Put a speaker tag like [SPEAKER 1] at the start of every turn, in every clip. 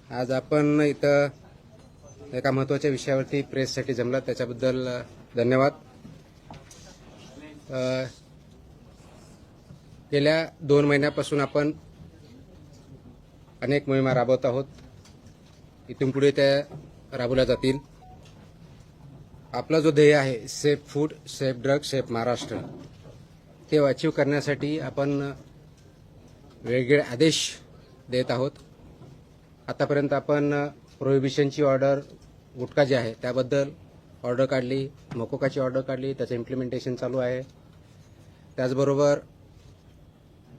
[SPEAKER 1] आज आपण इथं एका महत्त्वाच्या विषयावरती प्रेससाठी जमलात त्याच्याबद्दल धन्यवाद. गेल्या 2 महिन्यापासून आपण अनेक मोहिमा राबवत आहोत. इथून पुढे त्या राबवल्या जातील. आपला जो ध्येय आहे safe food, safe drug, safe Maharashtra, ते अचीव करण्यासाठी आपण वेगवेगळे आदेश देत आहोत. आतापर्यंत आपण प्रोहिबिशनची ऑर्डर, गुटखा जे आहे त्याबद्दल ऑर्डर काढली, मकोकाची ऑर्डर काढली, त्याचं इम्प्लिमेंटेशन चालू आहे. त्याचबरोबर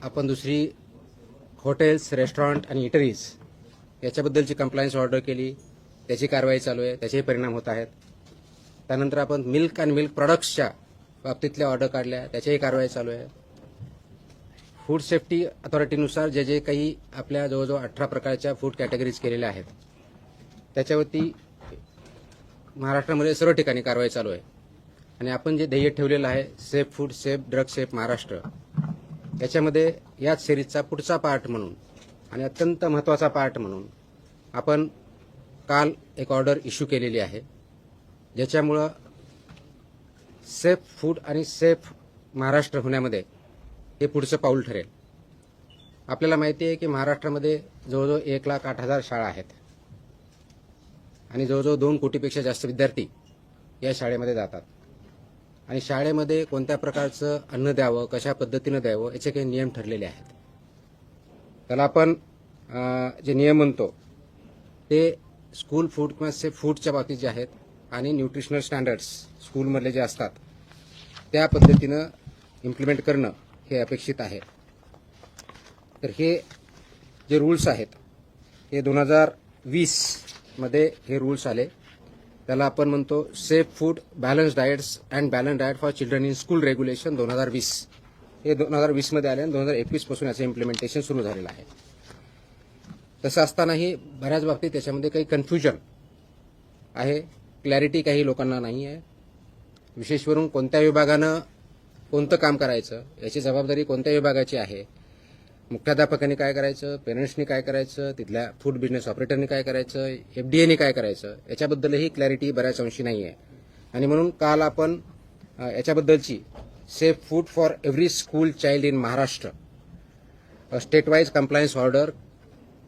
[SPEAKER 1] आपण दुसरी हॉटेल्स, रेस्टॉरंट आणि इटरीज याच्याबद्दलची कंप्लायन्स ऑर्डर केली, त्याची कारवाई चालू आहे, त्याचे परिणाम होत आहेत. त्यानंतर आपण मिल्क आणि मिल्क प्रॉडक्ट्सच्या बाबतीतल्या ऑर्डर काढल्या, त्याच्याही कारवाई चालू आहे. फूड सेफ्टी अथॉरिटीनुसार जे जे काही आपल्या जवळजवळ 18 प्रकारच्या फूड कॅटेगरीज केलेल्या आहेत त्याच्यावरती महाराष्ट्रामध्ये सर्व ठिकाणी कारवाई चालू आहे. आणि आपण जे ध्येय ठेवलेलं आहे safe food, safe drug, safe Maharashtra, याच्यामध्ये याच सिरीजचा पुढचा पार्ट म्हणून आणि अत्यंत महत्त्वाचा पार्ट म्हणून आपण काल एक ऑर्डर इश्यू केलेली आहे, ज्याच्यामुळं सेफ फूड आणि सेफ महाराष्ट्र होण्यामध्ये हे पुढचं पाऊल ठरेल. आपल्याला माहिती आहे की महाराष्ट्रामध्ये जवळजवळ 1,08,000 शाळा आहेत आणि जवळजवळ 2 कोटीपेक्षा जास्त विद्यार्थी या शाळेमध्ये जातात. आणि शाळेमध्ये कोणत्या प्रकारचं अन्न द्यावं, कशा पद्धतीनं द्यावं, याचे काही नियम ठरलेले आहेत. त्याला आपण जे नियम म्हणतो ते स्कूल फूड किंवा सेफ फूडच्या बाबतीत जे आहेत आणि न्यूट्रिशनल स्टँडर्ड्स स्कूलमधले जे असतात त्या पद्धतीनं इम्प्लिमेंट करणं हे अपेक्षित आहे. तर हे जे रूल्स आहेत हे 2020 मध्ये हे रूल्स आले. त्याला आपण म्हणतो safe food, balance diets and balance diet for children in school regulation 2020. हे 2020 मध्ये आले आणि 2021 पासून याचं इम्प्लिमेंटेशन सुरू झालेलं आहे. तसं असतानाही बऱ्याच बाबतीत त्याच्यामध्ये काही कन्फ्युजन आहे, क्लॅरिटी काही लोकांना नाही आहे. विशेषवरून कोणत्या विभागानं कोणतं काम करायचं, याची जबाबदारी कोणत्या विभागाची आहे, मुख्याध्यापकांनी काय करायचं, पेरेंट्सनी काय करायचं, तिथल्या फूड बिझनेस ऑपरेटरनी काय करायचं, FDAनी काय करायचं, याच्याबद्दलही क्लॅरिटी बऱ्याच अंशी नाही आहे. आणि म्हणून काल आपण याच्याबद्दलची safe food for every school child in Maharashtra state wise compliance order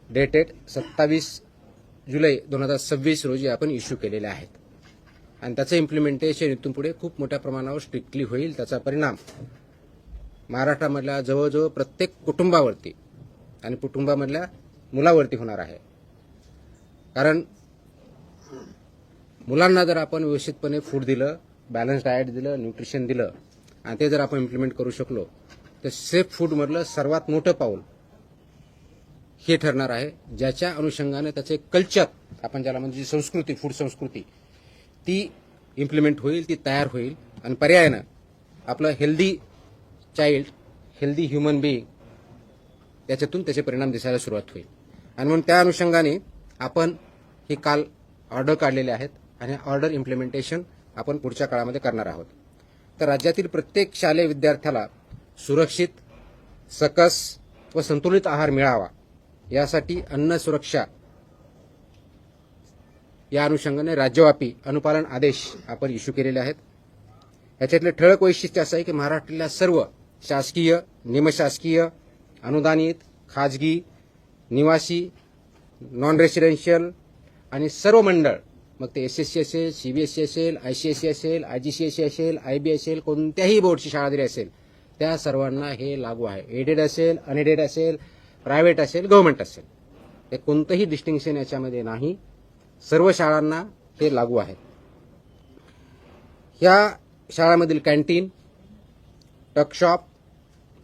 [SPEAKER 1] dated 27 जुलै 2026 रोजी आपण इश्यू केलेले आहेत. आणि त्याचं इम्प्लिमेंटेशन इथून पुढे खूप मोठ्या प्रमाणावर स्ट्रिक्टली होईल. त्याचा परिणाम महाराष्ट्रामधल्या जवळजवळ प्रत्येक कुटुंबावरती आणि कुटुंबामधल्या मुलावरती होणार आहे. कारण मुलांना जर आपण व्यवस्थितपणे फूड दिलं, बॅलन्स डाएट दिलं, न्यूट्रिशन दिलं आणि ते जर आपण इम्प्लिमेंट करू शकलो तर सेफ फूडमधलं सर्वात मोठं पाऊल हे ठरणार आहे, ज्याच्या अनुषंगाने त्याचे कल्चर, आपण ज्याला म्हणजे संस्कृती, फूड संस्कृती, ती इम्प्लिमेंट होईल, ती तयार होईल. आणि पर्यायानं आपलं healthy child, healthy human being, त्याच्यातून त्याचे परिणाम दिसायला सुरुवात होईल. आणि म्हणून त्या अनुषंगाने आपण हे काल ऑर्डर काढलेले आहेत आणि ऑर्डर इम्प्लिमेंटेशन आपण पुढच्या काळामध्ये करणार आहोत. तर राज्यातील प्रत्येक शालेय विद्यार्थ्याला सुरक्षित, सकस व संतुलित आहार मिळावा यासाठी अन्न सुरक्षा या अनुषंगाने राज्यव्यापी अनुपालन आदेश आपण इश्यू केलेले आहेत. याच्यातले ठळक वैशिष्ट्य असं आहे की महाराष्ट्रातल्या सर्व शासकीय, निमशासकीय, अनुदानित, खाजगी, निवासी, नॉन रेसिडेन्शियल आणि सर्व मंडळ, मग ते SSC असेल, CBSE असेल, ICSE असेल, IGCSE असेल, IB असेल, कोणत्याही बोर्डची शाळा जरी असेल त्या सर्वांना हे लागू आहे. एडेड असेल, अनएडेड असेल, प्रायव्हेट असेल, गव्हर्नमेंट असेल, हे कोणतंही डिस्टिंक्शन याच्यामध्ये नाही. सर्व शाळांना हे लागू आहे. या शाळांमधील कॅन्टीन, टकशॉप,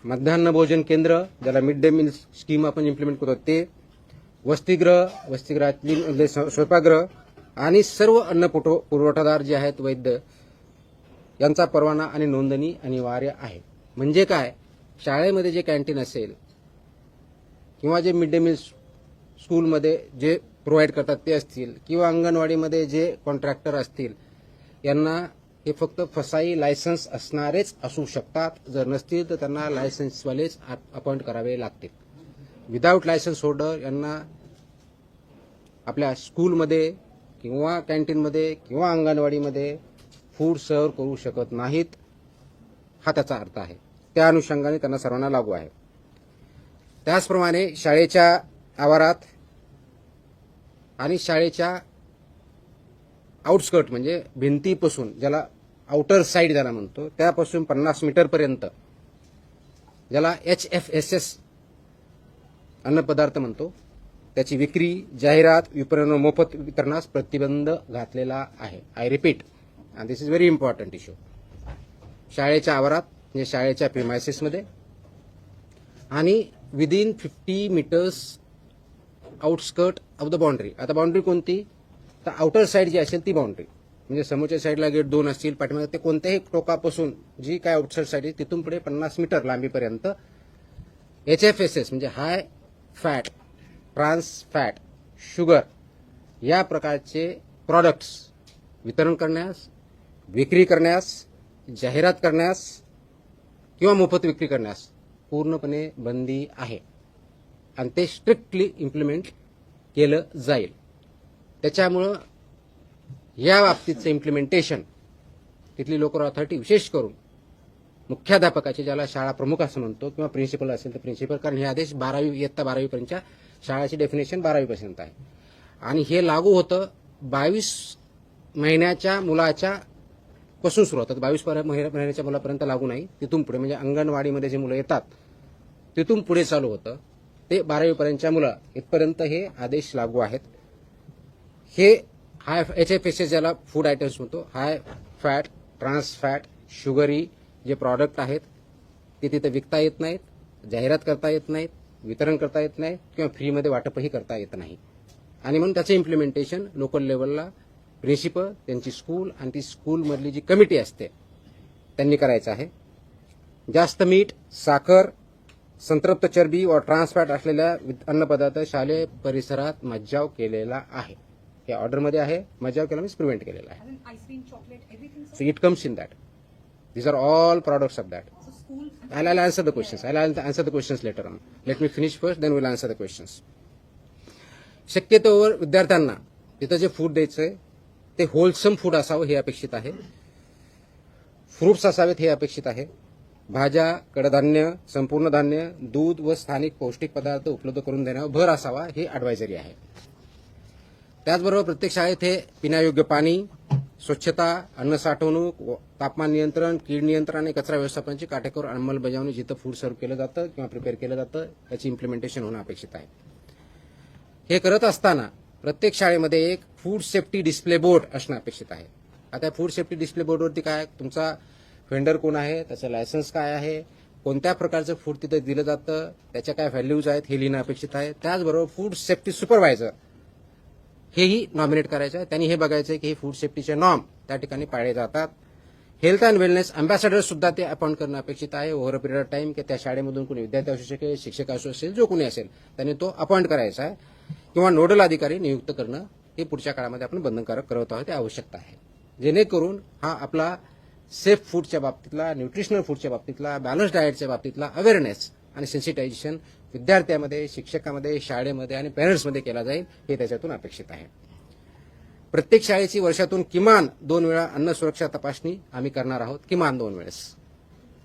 [SPEAKER 1] मध्यान्ह भोजन केंद्र, ज्याला मिड डे मील स्कीम आपण इम्प्लिमेंट करतो ते, वसतिगृहातली स्वयंपाकगृह आणि सर्व अन्न पुरवठादार जे आहेत, वैद्य, यांचा परवाना आणि नोंदणी अनिवार्य आहे. म्हणजे काय, शाळेमध्ये जे कॅन्टीन असेल किंवा जे मिड डे मील स्कूलमध्ये जे प्रोव्हाइड करतात ते असतील किंवा अंगणवाडीमध्ये जे कॉन्ट्रॅक्टर असतील, यांना हे फक्त फसाई लायसन्स असणारेच असू शकतात. जर नसतील तर त्यांना लायसन्सवालेच अपॉइंट करावे लागतील. विदाऊट लायसन्स होल्डर यांना आपल्या स्कूलमध्ये किंवा कॅन्टीनमध्ये किंवा अंगणवाडीमध्ये फूड सर्व्ह करू शकत नाहीत, हा त्याचा अर्थ आहे. त्या अनुषंगाने त्यांना सर्वांना लागू आहे. त्याचप्रमाणे शाळेच्या आवारात आणि शाळेच्या आउटस्कर्ट म्हणजे भिंतीपासून, ज्याला आउटर साईड ज्याला म्हणतो, त्यापासून 50 मीटरपर्यंत, ज्याला HFSS अन्नपदार्थ म्हणतो, त्याची विक्री, जाहिरात, विपणन, मोफत वितरणास प्रतिबंध घातलेला आहे. I repeat, and this is very important issue. शाळेच्या आवारात म्हणजे शाळेच्या प्रिमायसेसमध्ये आणि within 50 metres outskirt of the boundary. आता बाउंड्री कोणती? तर आउटर साईड जी असेल ती बाउंड्री, म्हणजे समोरच्या साईडला गेट 2 असतील, पाठीमागे ते कोणत्याही टोकापासून जी काय आउटसाईड साईड आहे तिथून पुढे 50 मीटर लांबीपर्यंत HFSS म्हणजे high fat, trans fat, sugar या प्रकारचे प्रॉडक्ट्स वितरण करण्यास, विक्री करण्यास, जाहिरात करण्यास किंवा मोफत विक्री करण्यास पूर्णपणे बंदी आहे आणि ते स्ट्रिक्टली इम्प्लिमेंट केलं जाईल. त्याच्यामुळं या बाबतीचं इम्प्लिमेंटेशन तिथली लोकल ऑथॉरिटी, विशेष करून मुख्याध्यापकाचे, ज्याला शाळा प्रमुख असं म्हणतो, किंवा प्रिन्सिपल असेल तर प्रिन्सिपल, कारण हे आदेश 12वी इयत्ता 12वी पर्यंतच्या शाळाची डेफिनेशन 12वी पर्यंत आहे आणि हे लागू होतं 22 महिन्याच्या मुलाच्या पासून सुरू होतात. 22 महिन्याच्या मुलापर्यंत लागू नाही, तिथून पुढे म्हणजे अंगणवाडीमध्ये जे मुलं येतात तिथून पुढे चालू होतं. ते 12वी पर्यंतच्या मुलं इथपर्यंत हे आदेश लागू आहेत. हे हाय HFSS ज्याला फूड आयटम्स म्हणतो, high fat, trans fat, sugary जे प्रॉडक्ट आहेत ते तिथे विकता येत नाहीत, जाहिरात करता येत नाहीत, वितरण करता येत नाही किंवा फ्रीमध्ये वाटपही करता येत नाही. आणि म्हणून त्याचं इम्प्लिमेंटेशन लोकल लेवलला प्रिन्सिपल, त्यांची स्कूल आणि ती स्कूलमधली जी कमिटी असते त्यांनी करायचं आहे. जास्त मीठ, साखर, संतृप्त चरबी व ट्रान्स फॅट असलेल्या अन्नपदार्थ शालेय परिसरात मज्जाव केलेला आहे. हे ऑर्डरमध्ये आहे. मज्जाव केला मीन्स प्रिव्हेंट केलेला आहे. So it comes in that. These are all products of that. I'll answer the questions. I'll answer the questions later on. Let me finish first, then we'll answer the questions. शक्यतोवर विद्यार्थ्यांना तिथं जे food द्यायचंय ते wholesome food असावं हे अपेक्षित आहे. फ्रुट्स असावेत हे अपेक्षित आहे. भाज्या, कडधान्य, संपूर्ण धान्य, दूध व स्थानिक पौष्टिक पदार्थ उपलब्ध करून देण्यावर भर असावा हे ॲडवायझरी आहे. त्याचबरोबर प्रत्येक शाळेत हे पिण्यायोग्य पाणी, स्वच्छता, अन्न साठवणूक, तापमान नियंत्रण, कीड नियंत्रण आणि कचरा व्यवस्थापनाची काटेकोर अंमलबजावणी जिथं फूड सर्व्ह केलं जातं किंवा प्रिपेअर केलं जातं याची इम्प्लिमेंटेशन होणं अपेक्षित आहे. हे करत असताना प्रत्येक शाळेमध्ये एक फूड सेफ्टी डिस्प्ले बोर्ड असणं अपेक्षित आहे. आता फूड सेफ्टी डिस्प्ले बोर्डवरती काय, तुमचा व्हेंडर कोण आहे, त्याचं लायसन्स काय आहे, कोणत्या प्रकारचं फूड तिथं दिलं जातं, त्याच्या काय व्हॅल्यूज आहेत हे लिहिणं अपेक्षित आहे. त्याचबरोबर फूड सेफ्टी सुपरवायझर हेही नॉमिनेट करायचं आहे. त्यांनी हे बघायचं आहे की हे फूड सेफ्टीचे नॉर्म त्या ठिकाणी पाळले जातात. हेल्थ अँड वेलनेस अँबॅसेडर सुद्धा ते अपॉइंट करणं अपेक्षित आहे over a period of time, की त्या शाळेमधून कोणी विद्यार्थी असू शकेल, शिक्षक असू असेल, जो कोणी असेल त्यांनी तो अपॉइंट करायचा आहे किंवा नोडल अधिकारी नियुक्त करणं हे पुढच्या काळामध्ये आपण बंधनकारक करत आहोत, ते आवश्यकता आहे. जेणेकरून हा आपला सेफ फूडच्या बाबतीतला, न्यूट्रिशनल फूडच्या बाबतीतला, बॅलन्स डाएटच्या बाबतीतला अवेअरनेस आणि सेन्सिटायझेशन विद्यार्थ्यामध्ये, शिक्षकामध्ये, शाळेमध्ये आणि पॅरेंट्समध्ये केला जाईल हे त्याच्यातून अपेक्षित आहे. प्रत्येक शाळेची वर्षातून किमान 2 वेळा अन्न सुरक्षा तपासणी आम्ही करणार आहोत, किमान 2 वेळेस,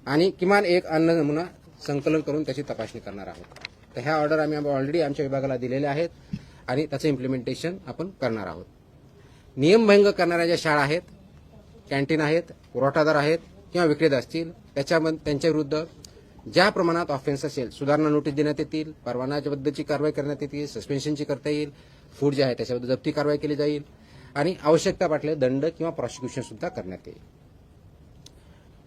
[SPEAKER 1] आणि किमान एक अन्न नमुना संकलन करून त्याची तपासणी करणार आहोत. तर ह्या ऑर्डर आम्ही ऑलरेडी आमच्या विभागाला दिलेल्या आहेत आणि त्याचं इम्प्लिमेंटेशन आपण करणार आहोत. नियमभंग करणाऱ्या ज्या शाळा आहेत, कॅन्टीन आहेत, पुरवठादार आहेत किंवा विक्रेते असतील त्यांच्या विरुद्ध ज्या प्रमाणात ऑफेन्स असेल सुधारणा नोटीस देण्यात येतील, परवानाच्याबद्दलची कारवाई करण्यात येतील, सस्पेन्शनची करता येईल, फूड जे आहे त्याच्याबद्दल जप्ती कारवाई केली जाईल आणि आवश्यकता वाटले दंड किंवा प्रॉसिक्युशन सुद्धा करण्यात येईल.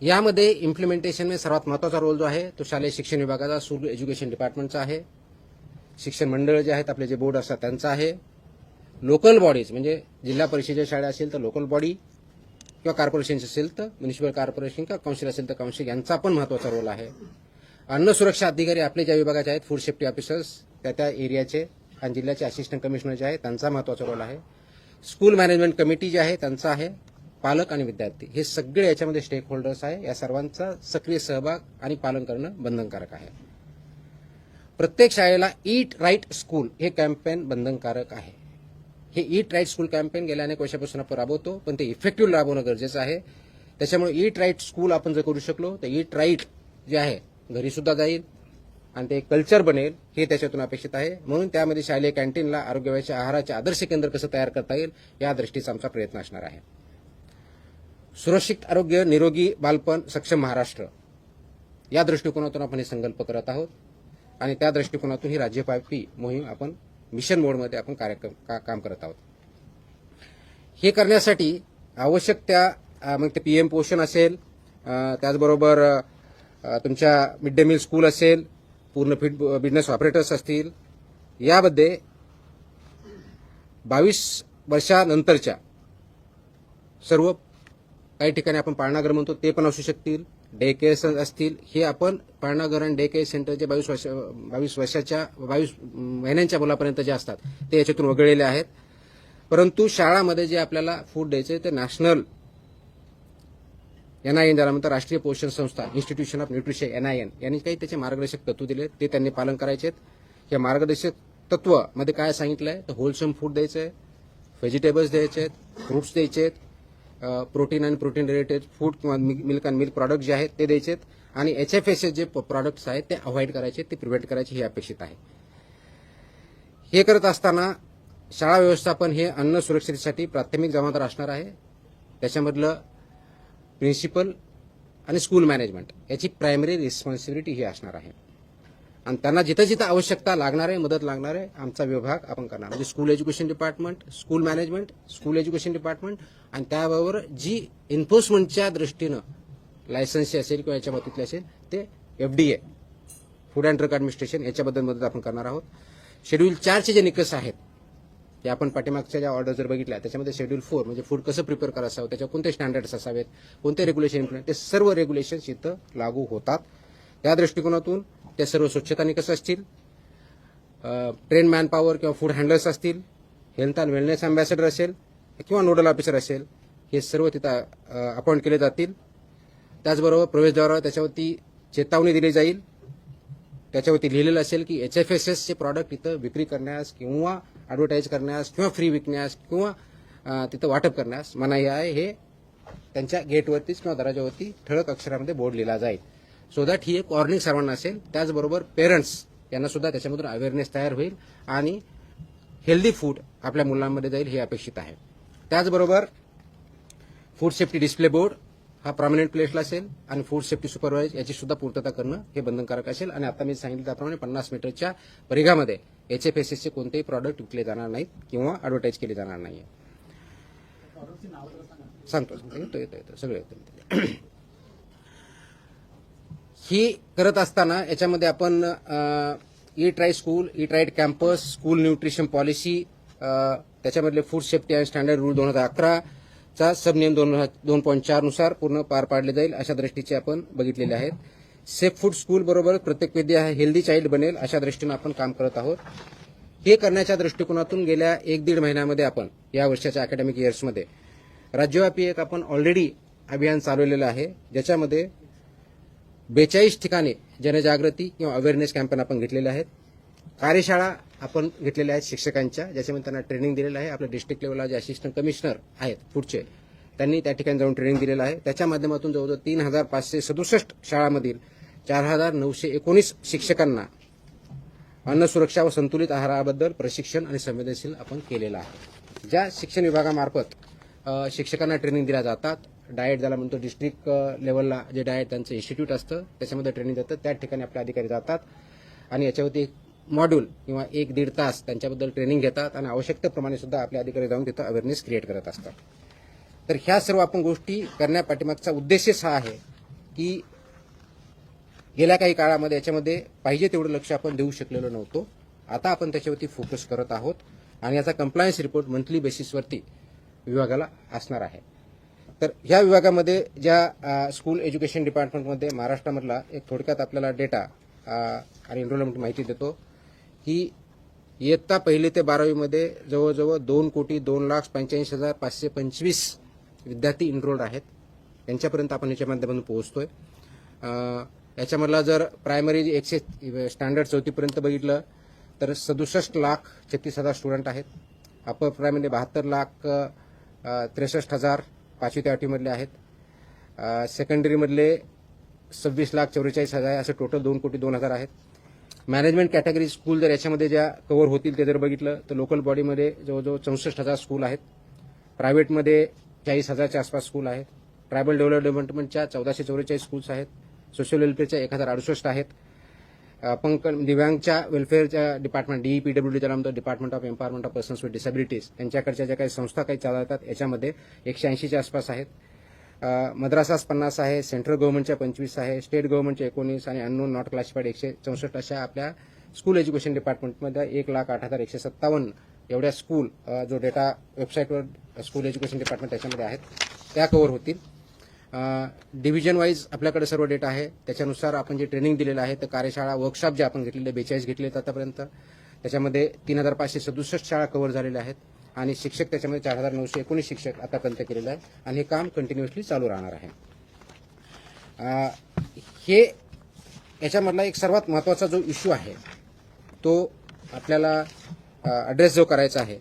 [SPEAKER 1] यामध्ये इम्प्लिमेंटेशन सर्वात महत्वाचा रोल जो आहे तो शालेय शिक्षण विभागाचा, स्कूल एज्युकेशन डिपार्टमेंटचा आहे. शिक्षण मंडळ जे आहेत आपले, जे बोर्ड असतात त्यांचा आहे. लोकल बॉडीज म्हणजे जिल्हा परिषदेच्या शाळा असेल तर लोकल बॉडी किंवा कॉर्पोरेशन असेल तर म्युनिसिपल कॉर्पोरेशन किंवा काउन्सिल असेल तर काउन्सिल यांचा पण महत्वाचा रोल आहे. अन्न सुरक्षा अधिकारी आपले ज्या विभागाचे आहेत, फूड सेफ्टी ऑफिसर्स त्या एरियाचे आणि जिल्ह्याचे असिस्टंट कमिशनर जे आहेत त्यांचा महत्वाचा रोल आहे. स्कूल मॅनेजमेंट कमिटी जी आहे त्यांचा आहे. पालक आणि विद्यार्थी हे सगळे याच्यामध्ये स्टेक होल्डर्स आहे. या सर्वांचा सक्रिय सहभाग आणि पालन करणं बंधनकारक आहे. प्रत्येक शाळेला ईट राईट स्कूल हे कॅम्पेन बंधनकारक आहे. हे ईट राईट स्कूल कॅम्पेन गेल्या अनेक वर्षापासून आपण राबवतो, पण ते इफेक्टिव्ह राबवणं गरजेचं आहे. त्याच्यामुळे ईट राईट स्कूल आपण जर करू शकलो तर ईट राईट जे आहे घरी सुद्धा जाईल आणि ते कल्चर बनेल, हे त्याच्यातून अपेक्षित आहे. म्हणून त्यामध्ये शालेय कॅन्टीनला आरोग्यवाच्या आहाराचे आदर्श केंद्र कसं तयार करता येईल या दृष्टीचा आमचा प्रयत्न असणार आहे. सुरक्षित आरोग्य, निरोगी बालपण, सक्षम महाराष्ट्र या दृष्टिकोनातून आपण हे संकल्प करत आहोत आणि त्या दृष्टिकोनातून ही राज्यव्यापी मोहीम आपण मिशन मोडमध्ये आपण काम करत आहोत. हे करण्यासाठी आवश्यक त्या मग ते पीएम पोषण असेल, त्याचबरोबर तुमच्या मिड डे मील स्कूल असेल, पूर्ण फिट बिझनेस ऑपरेटर्स असतील, यामध्ये 22 वर्षानंतरच्या सर्व काही ठिकाणी आपण पाळणाघर म्हणतो ते पण असू शकतील, डे केअर असतील. हे आपण पाळणाघर आणि डे केअर सेंटर जे 22 महिन्यांच्या मुलापर्यंत जे असतात ते याच्यातून वगळलेले आहेत. परंतु शाळामध्ये जे आपल्याला फूड द्यायचे ते नॅशनल NIN ज्याला म्हणतात राष्ट्रीय पोषण संस्था, इन्स्टिट्यूशन ऑफ न्यूट्रिशन NIN यांनी काही त्याचे मार्गदर्शक तत्व दिले, ते त्यांनी पालन करायचे आहेत. या मार्गदर्शक तत्व मध्ये काय सांगितलंय तर होलसम फूड द्यायचंय, व्हेजिटेबल्स द्यायचे आहेत, फ्रुट्स द्यायचे आहेत, प्रोटीन आणि प्रोटीन रिलेटेड फूड किंवा मिल्क अँड मिल्क प्रॉडक्ट जे आहेत ते द्यायचे आहेत आणि HFSS जे प्रॉडक्ट्स आहेत ते अवॉइड करायचे, ते प्रिव्हेंट करायचे, हे अपेक्षित आहे. हे करत असताना शाळा व्यवस्थापन हे अन्न सुरक्षेसाठी प्राथमिक जबाबदार असणार आहे. त्याच्यामधलं प्रिन्सिपल आणि स्कूल मॅनेजमेंट याची प्रायमरी रिस्पॉन्सिबिलिटी ही असणार आहे आणि त्यांना जिथं जिथं आवश्यकता लागणार आहे, मदत लागणार आहे, आमचा विभाग आपण करणार. म्हणजे school education department, school management, school education department आणि त्याबरोबर जी एन्फोर्समेंटच्या दृष्टीनं लायसन्सची असेल किंवा याच्या बाबतीतली असेल ते FDA, food and drug administration, याच्याबद्दल मदत आपण करणार आहोत. शेड्यूल 4चे जे निकष आहेत ते आपण पाठीमागच्या ज्या ऑर्डर जर बघितल्या त्याच्यामध्ये शेड्यूल 4 म्हणजे फूड कसं प्रिपेअर करायचं असावं, त्याच्यावर कोणते स्टँडर्ड्स असावेत, कोणते रेग्युलेशन इम्प्लिमेंट, ते सर्व रेग्युलेशन्स इथं लागू होतात. त्या दृष्टिकोनातून त्या सर्व स्वच्छता निकष असतील, ट्रेन मॅन पॉवर किंवा फूड हँडलर्स असतील, हेल्थ अँड वेलनेस अँबॅसेडर असेल किंवा नोडल ऑफिसर असेल, हे सर्व तिथं अपॉइंट केले जातील. त्याचबरोबर प्रवेशद्वारावर त्याच्यावरती चेतावणी दिली जाईल, त्याच्यावरती लिहिलेलं असेल की HFSS चे प्रॉडक्ट इथं विक्री करण्यास किंवा ॲडव्हर्टाईज करण्यास किंवा फ्री विकण्यास किंवा तिथं वाटप करण्यास मनाई आहे. हे त्यांच्या गेटवरतीच किंवा दरवाजावरती ठळक अक्षरामध्ये बोर्ड लिहिला जाईल. सो दॅट ही एक वॉर्निंग सर्वांना असेल. त्याचबरोबर पेरेंट्स यांना सुद्धा त्याच्यामधून अवेअरनेस तयार होईल आणि हेल्दी फूड आपल्या मुलांमध्ये जाईल, हे अपेक्षित आहे. त्याचबरोबर फूड सेफ्टी डिस्प्ले बोर्ड हा प्रॉमिनंट प्लेसला असेल आणि फूड सेफ्टी सुपरवाइज याची सुद्धा पूर्तता करणं हे बंधनकारक असेल. आणि आता मी सांगितलं त्याप्रमाणे 50 मीटरच्या परिघामध्ये HFSS चे कोणतेही प्रॉडक्ट विकले जाणार नाहीत किंवा ॲडव्हर्टाईज केले जाणार नाही. सांगतो येतो सगळं येतं. ही करत असताना याच्यामध्ये आपण eat right school, eat right campus, school nutrition policy, त्याच्यामधले food safety and standard rule 2011 चा सबनियम 2.4 नुसार पूर्ण पार पाडले जाईल अशा दृष्टीचे आपण बघितलेले आहेत. सेफ फूड स्कूल बरोबर प्रत्येक विद्या हेल्दी चाइल्ड बनेल अशा दृष्टीनं आपण काम करत आहोत. हे करण्याच्या दृष्टिकोनातून गेल्या 1-1.5 महिन्यामध्ये आपण या वर्षाच्या अकॅडमिक इयर्समध्ये राज्यव्यापी एक आपण ऑलरेडी अभियान चालवलेलं आहे, ज्याच्यामध्ये 42 ठिकाणी जनजागृती किंवा अवेअरनेस कॅम्पेन आपण घेतलेले आहेत. कार्यशाळा आपण घेतलेल्या आहेत शिक्षकांच्या, ज्याच्यामध्ये त्यांना ट्रेनिंग दिलेलं आहे. आपल्या डिस्ट्रिक्ट लेवलला जे असिस्टंट कमिशनर आहेत फूडचे, त्यांनी त्या ठिकाणी जाऊन ट्रेनिंग दिलेलं आहे. त्याच्या माध्यमातून जवळजवळ 3567 शाळांमधील 4919 शिक्षकांना अन्न सुरक्षा व संतुलित आहाराबद्दल प्रशिक्षण आणि संवेदनशील आपण केलेलं आहे. ज्या शिक्षण विभागामार्फत शिक्षकांना ट्रेनिंग दिल्या जातात, डाएट ज्याला म्हणतो डिस्ट्रिक्ट लेवलला जे डाएट त्यांचं इन्स्टिट्यूट असतं त्याच्यामध्ये ट्रेनिंग देतात, त्या ठिकाणी आपले अधिकारी जातात आणि याच्यावरती मॉड्यूल किंवा 1-1.5 तास त्यांच्याबद्दल ट्रेनिंग घेतात आणि आवश्यकतेप्रमाणे सुद्धा आपले अधिकारी जाऊन तिथं अवेअरनेस क्रिएट करत असतात. तर ह्या सर्व आपण गोष्टी करण्यापाठीमागचा उद्देशच हा आहे की गेल्या काही काळामध्ये याच्यामध्ये पाहिजे तेवढं लक्ष आपण देऊ शकलेलो नव्हतो. आता आपण त्याच्यावरती फोकस करत आहोत आणि याचा कंप्लायन्स रिपोर्ट मंथली बेसिसवरती विभागाला असणार आहे. तर ह्या विभागामध्ये ज्या स्कूल एज्युकेशन डिपार्टमेंटमध्ये महाराष्ट्रामधला एक थोडक्यात आपल्याला डेटा आणि एनरोलमेंट माहिती देतो की इयत्ता 1ली ते 12वीमध्ये जवळजवळ 2,02,85,525 विद्यार्थी एनरोल्ड आहेत. त्यांच्यापर्यंत आपण याच्या माध्यमातून पोहोचतोय. याच्यामधला जर प्रायमरी 100 स्टँडर्ड 4थीपर्यंत बघितलं तर 67,36,000 स्टुडंट आहेत अपर प्रायमरी 72,63,000 5वी ते 8वीमधले आहेत. सेकंडरीमधले 26,44,000 असे टोटल 2,02,00,000 आहेत. मॅनेजमेंट कॅटेगरी स्कूल जर याच्यामध्ये ज्या कव्हर होतील ते जर बघितलं तर लोकल बॉडीमध्ये जवळजवळ 64,000 स्कूल आहेत. प्रायव्हेटमध्ये 40,000च्या आसपास स्कूल आहेत. ट्रायबल डेव्हलपमेंटच्या 1444 स्कूल्स आहेत. सोशल वेलफेअरच्या 1,068 आहेत. दिव्यांगच्या वेलफेअरच्या डिपार्टमेंट DEPWD ज्याला म्हणतो department of empowerment of persons with disabilities त्यांच्याकडच्या ज्या काही संस्था काही चालवतात याच्यामध्ये 180च्या आसपास आहेत. मद्रासास 50 आहे, सेंट्रल गव्हर्नमेंटच्या 25 आहे, स्टेट गव्हर्नमेंटच्या 19 आणि अननोन नॉट क्लासिफाईड 164 अशा आपल्या स्कूल एज्युकेशन डिपार्टमेंटमध्ये 1,08,157 एवढ्या स्कूल जो डेटा वेबसाईटवर स्कूल एज्युकेशन डिपार्टमेंट त्याच्यामध्ये आहेत त्या कव्हर होतील. डिव्हिजन वाईज आपल्याकडे सर्व डेटा आहे. त्याच्यानुसार आपण जे ट्रेनिंग दिलेलं आहे तर कार्यशाळा वर्कशॉप जे आपण घेतलेले 42 घेतले आतापर्यंत त्याच्यामध्ये 3,567 शाळा कव्हर झालेल्या आहेत आणि शिक्षक त्याच्यामध्ये 4,919 शिक्षक आतापर्यंत केलेले आहे आणि हे काम कंटिन्युअसली चालू राहणार आहे. हे याच्यामधला एक सर्वात महत्त्वाचा जो इश्यू आहे तो आपल्याला ॲड्रेस जो करायचा आहे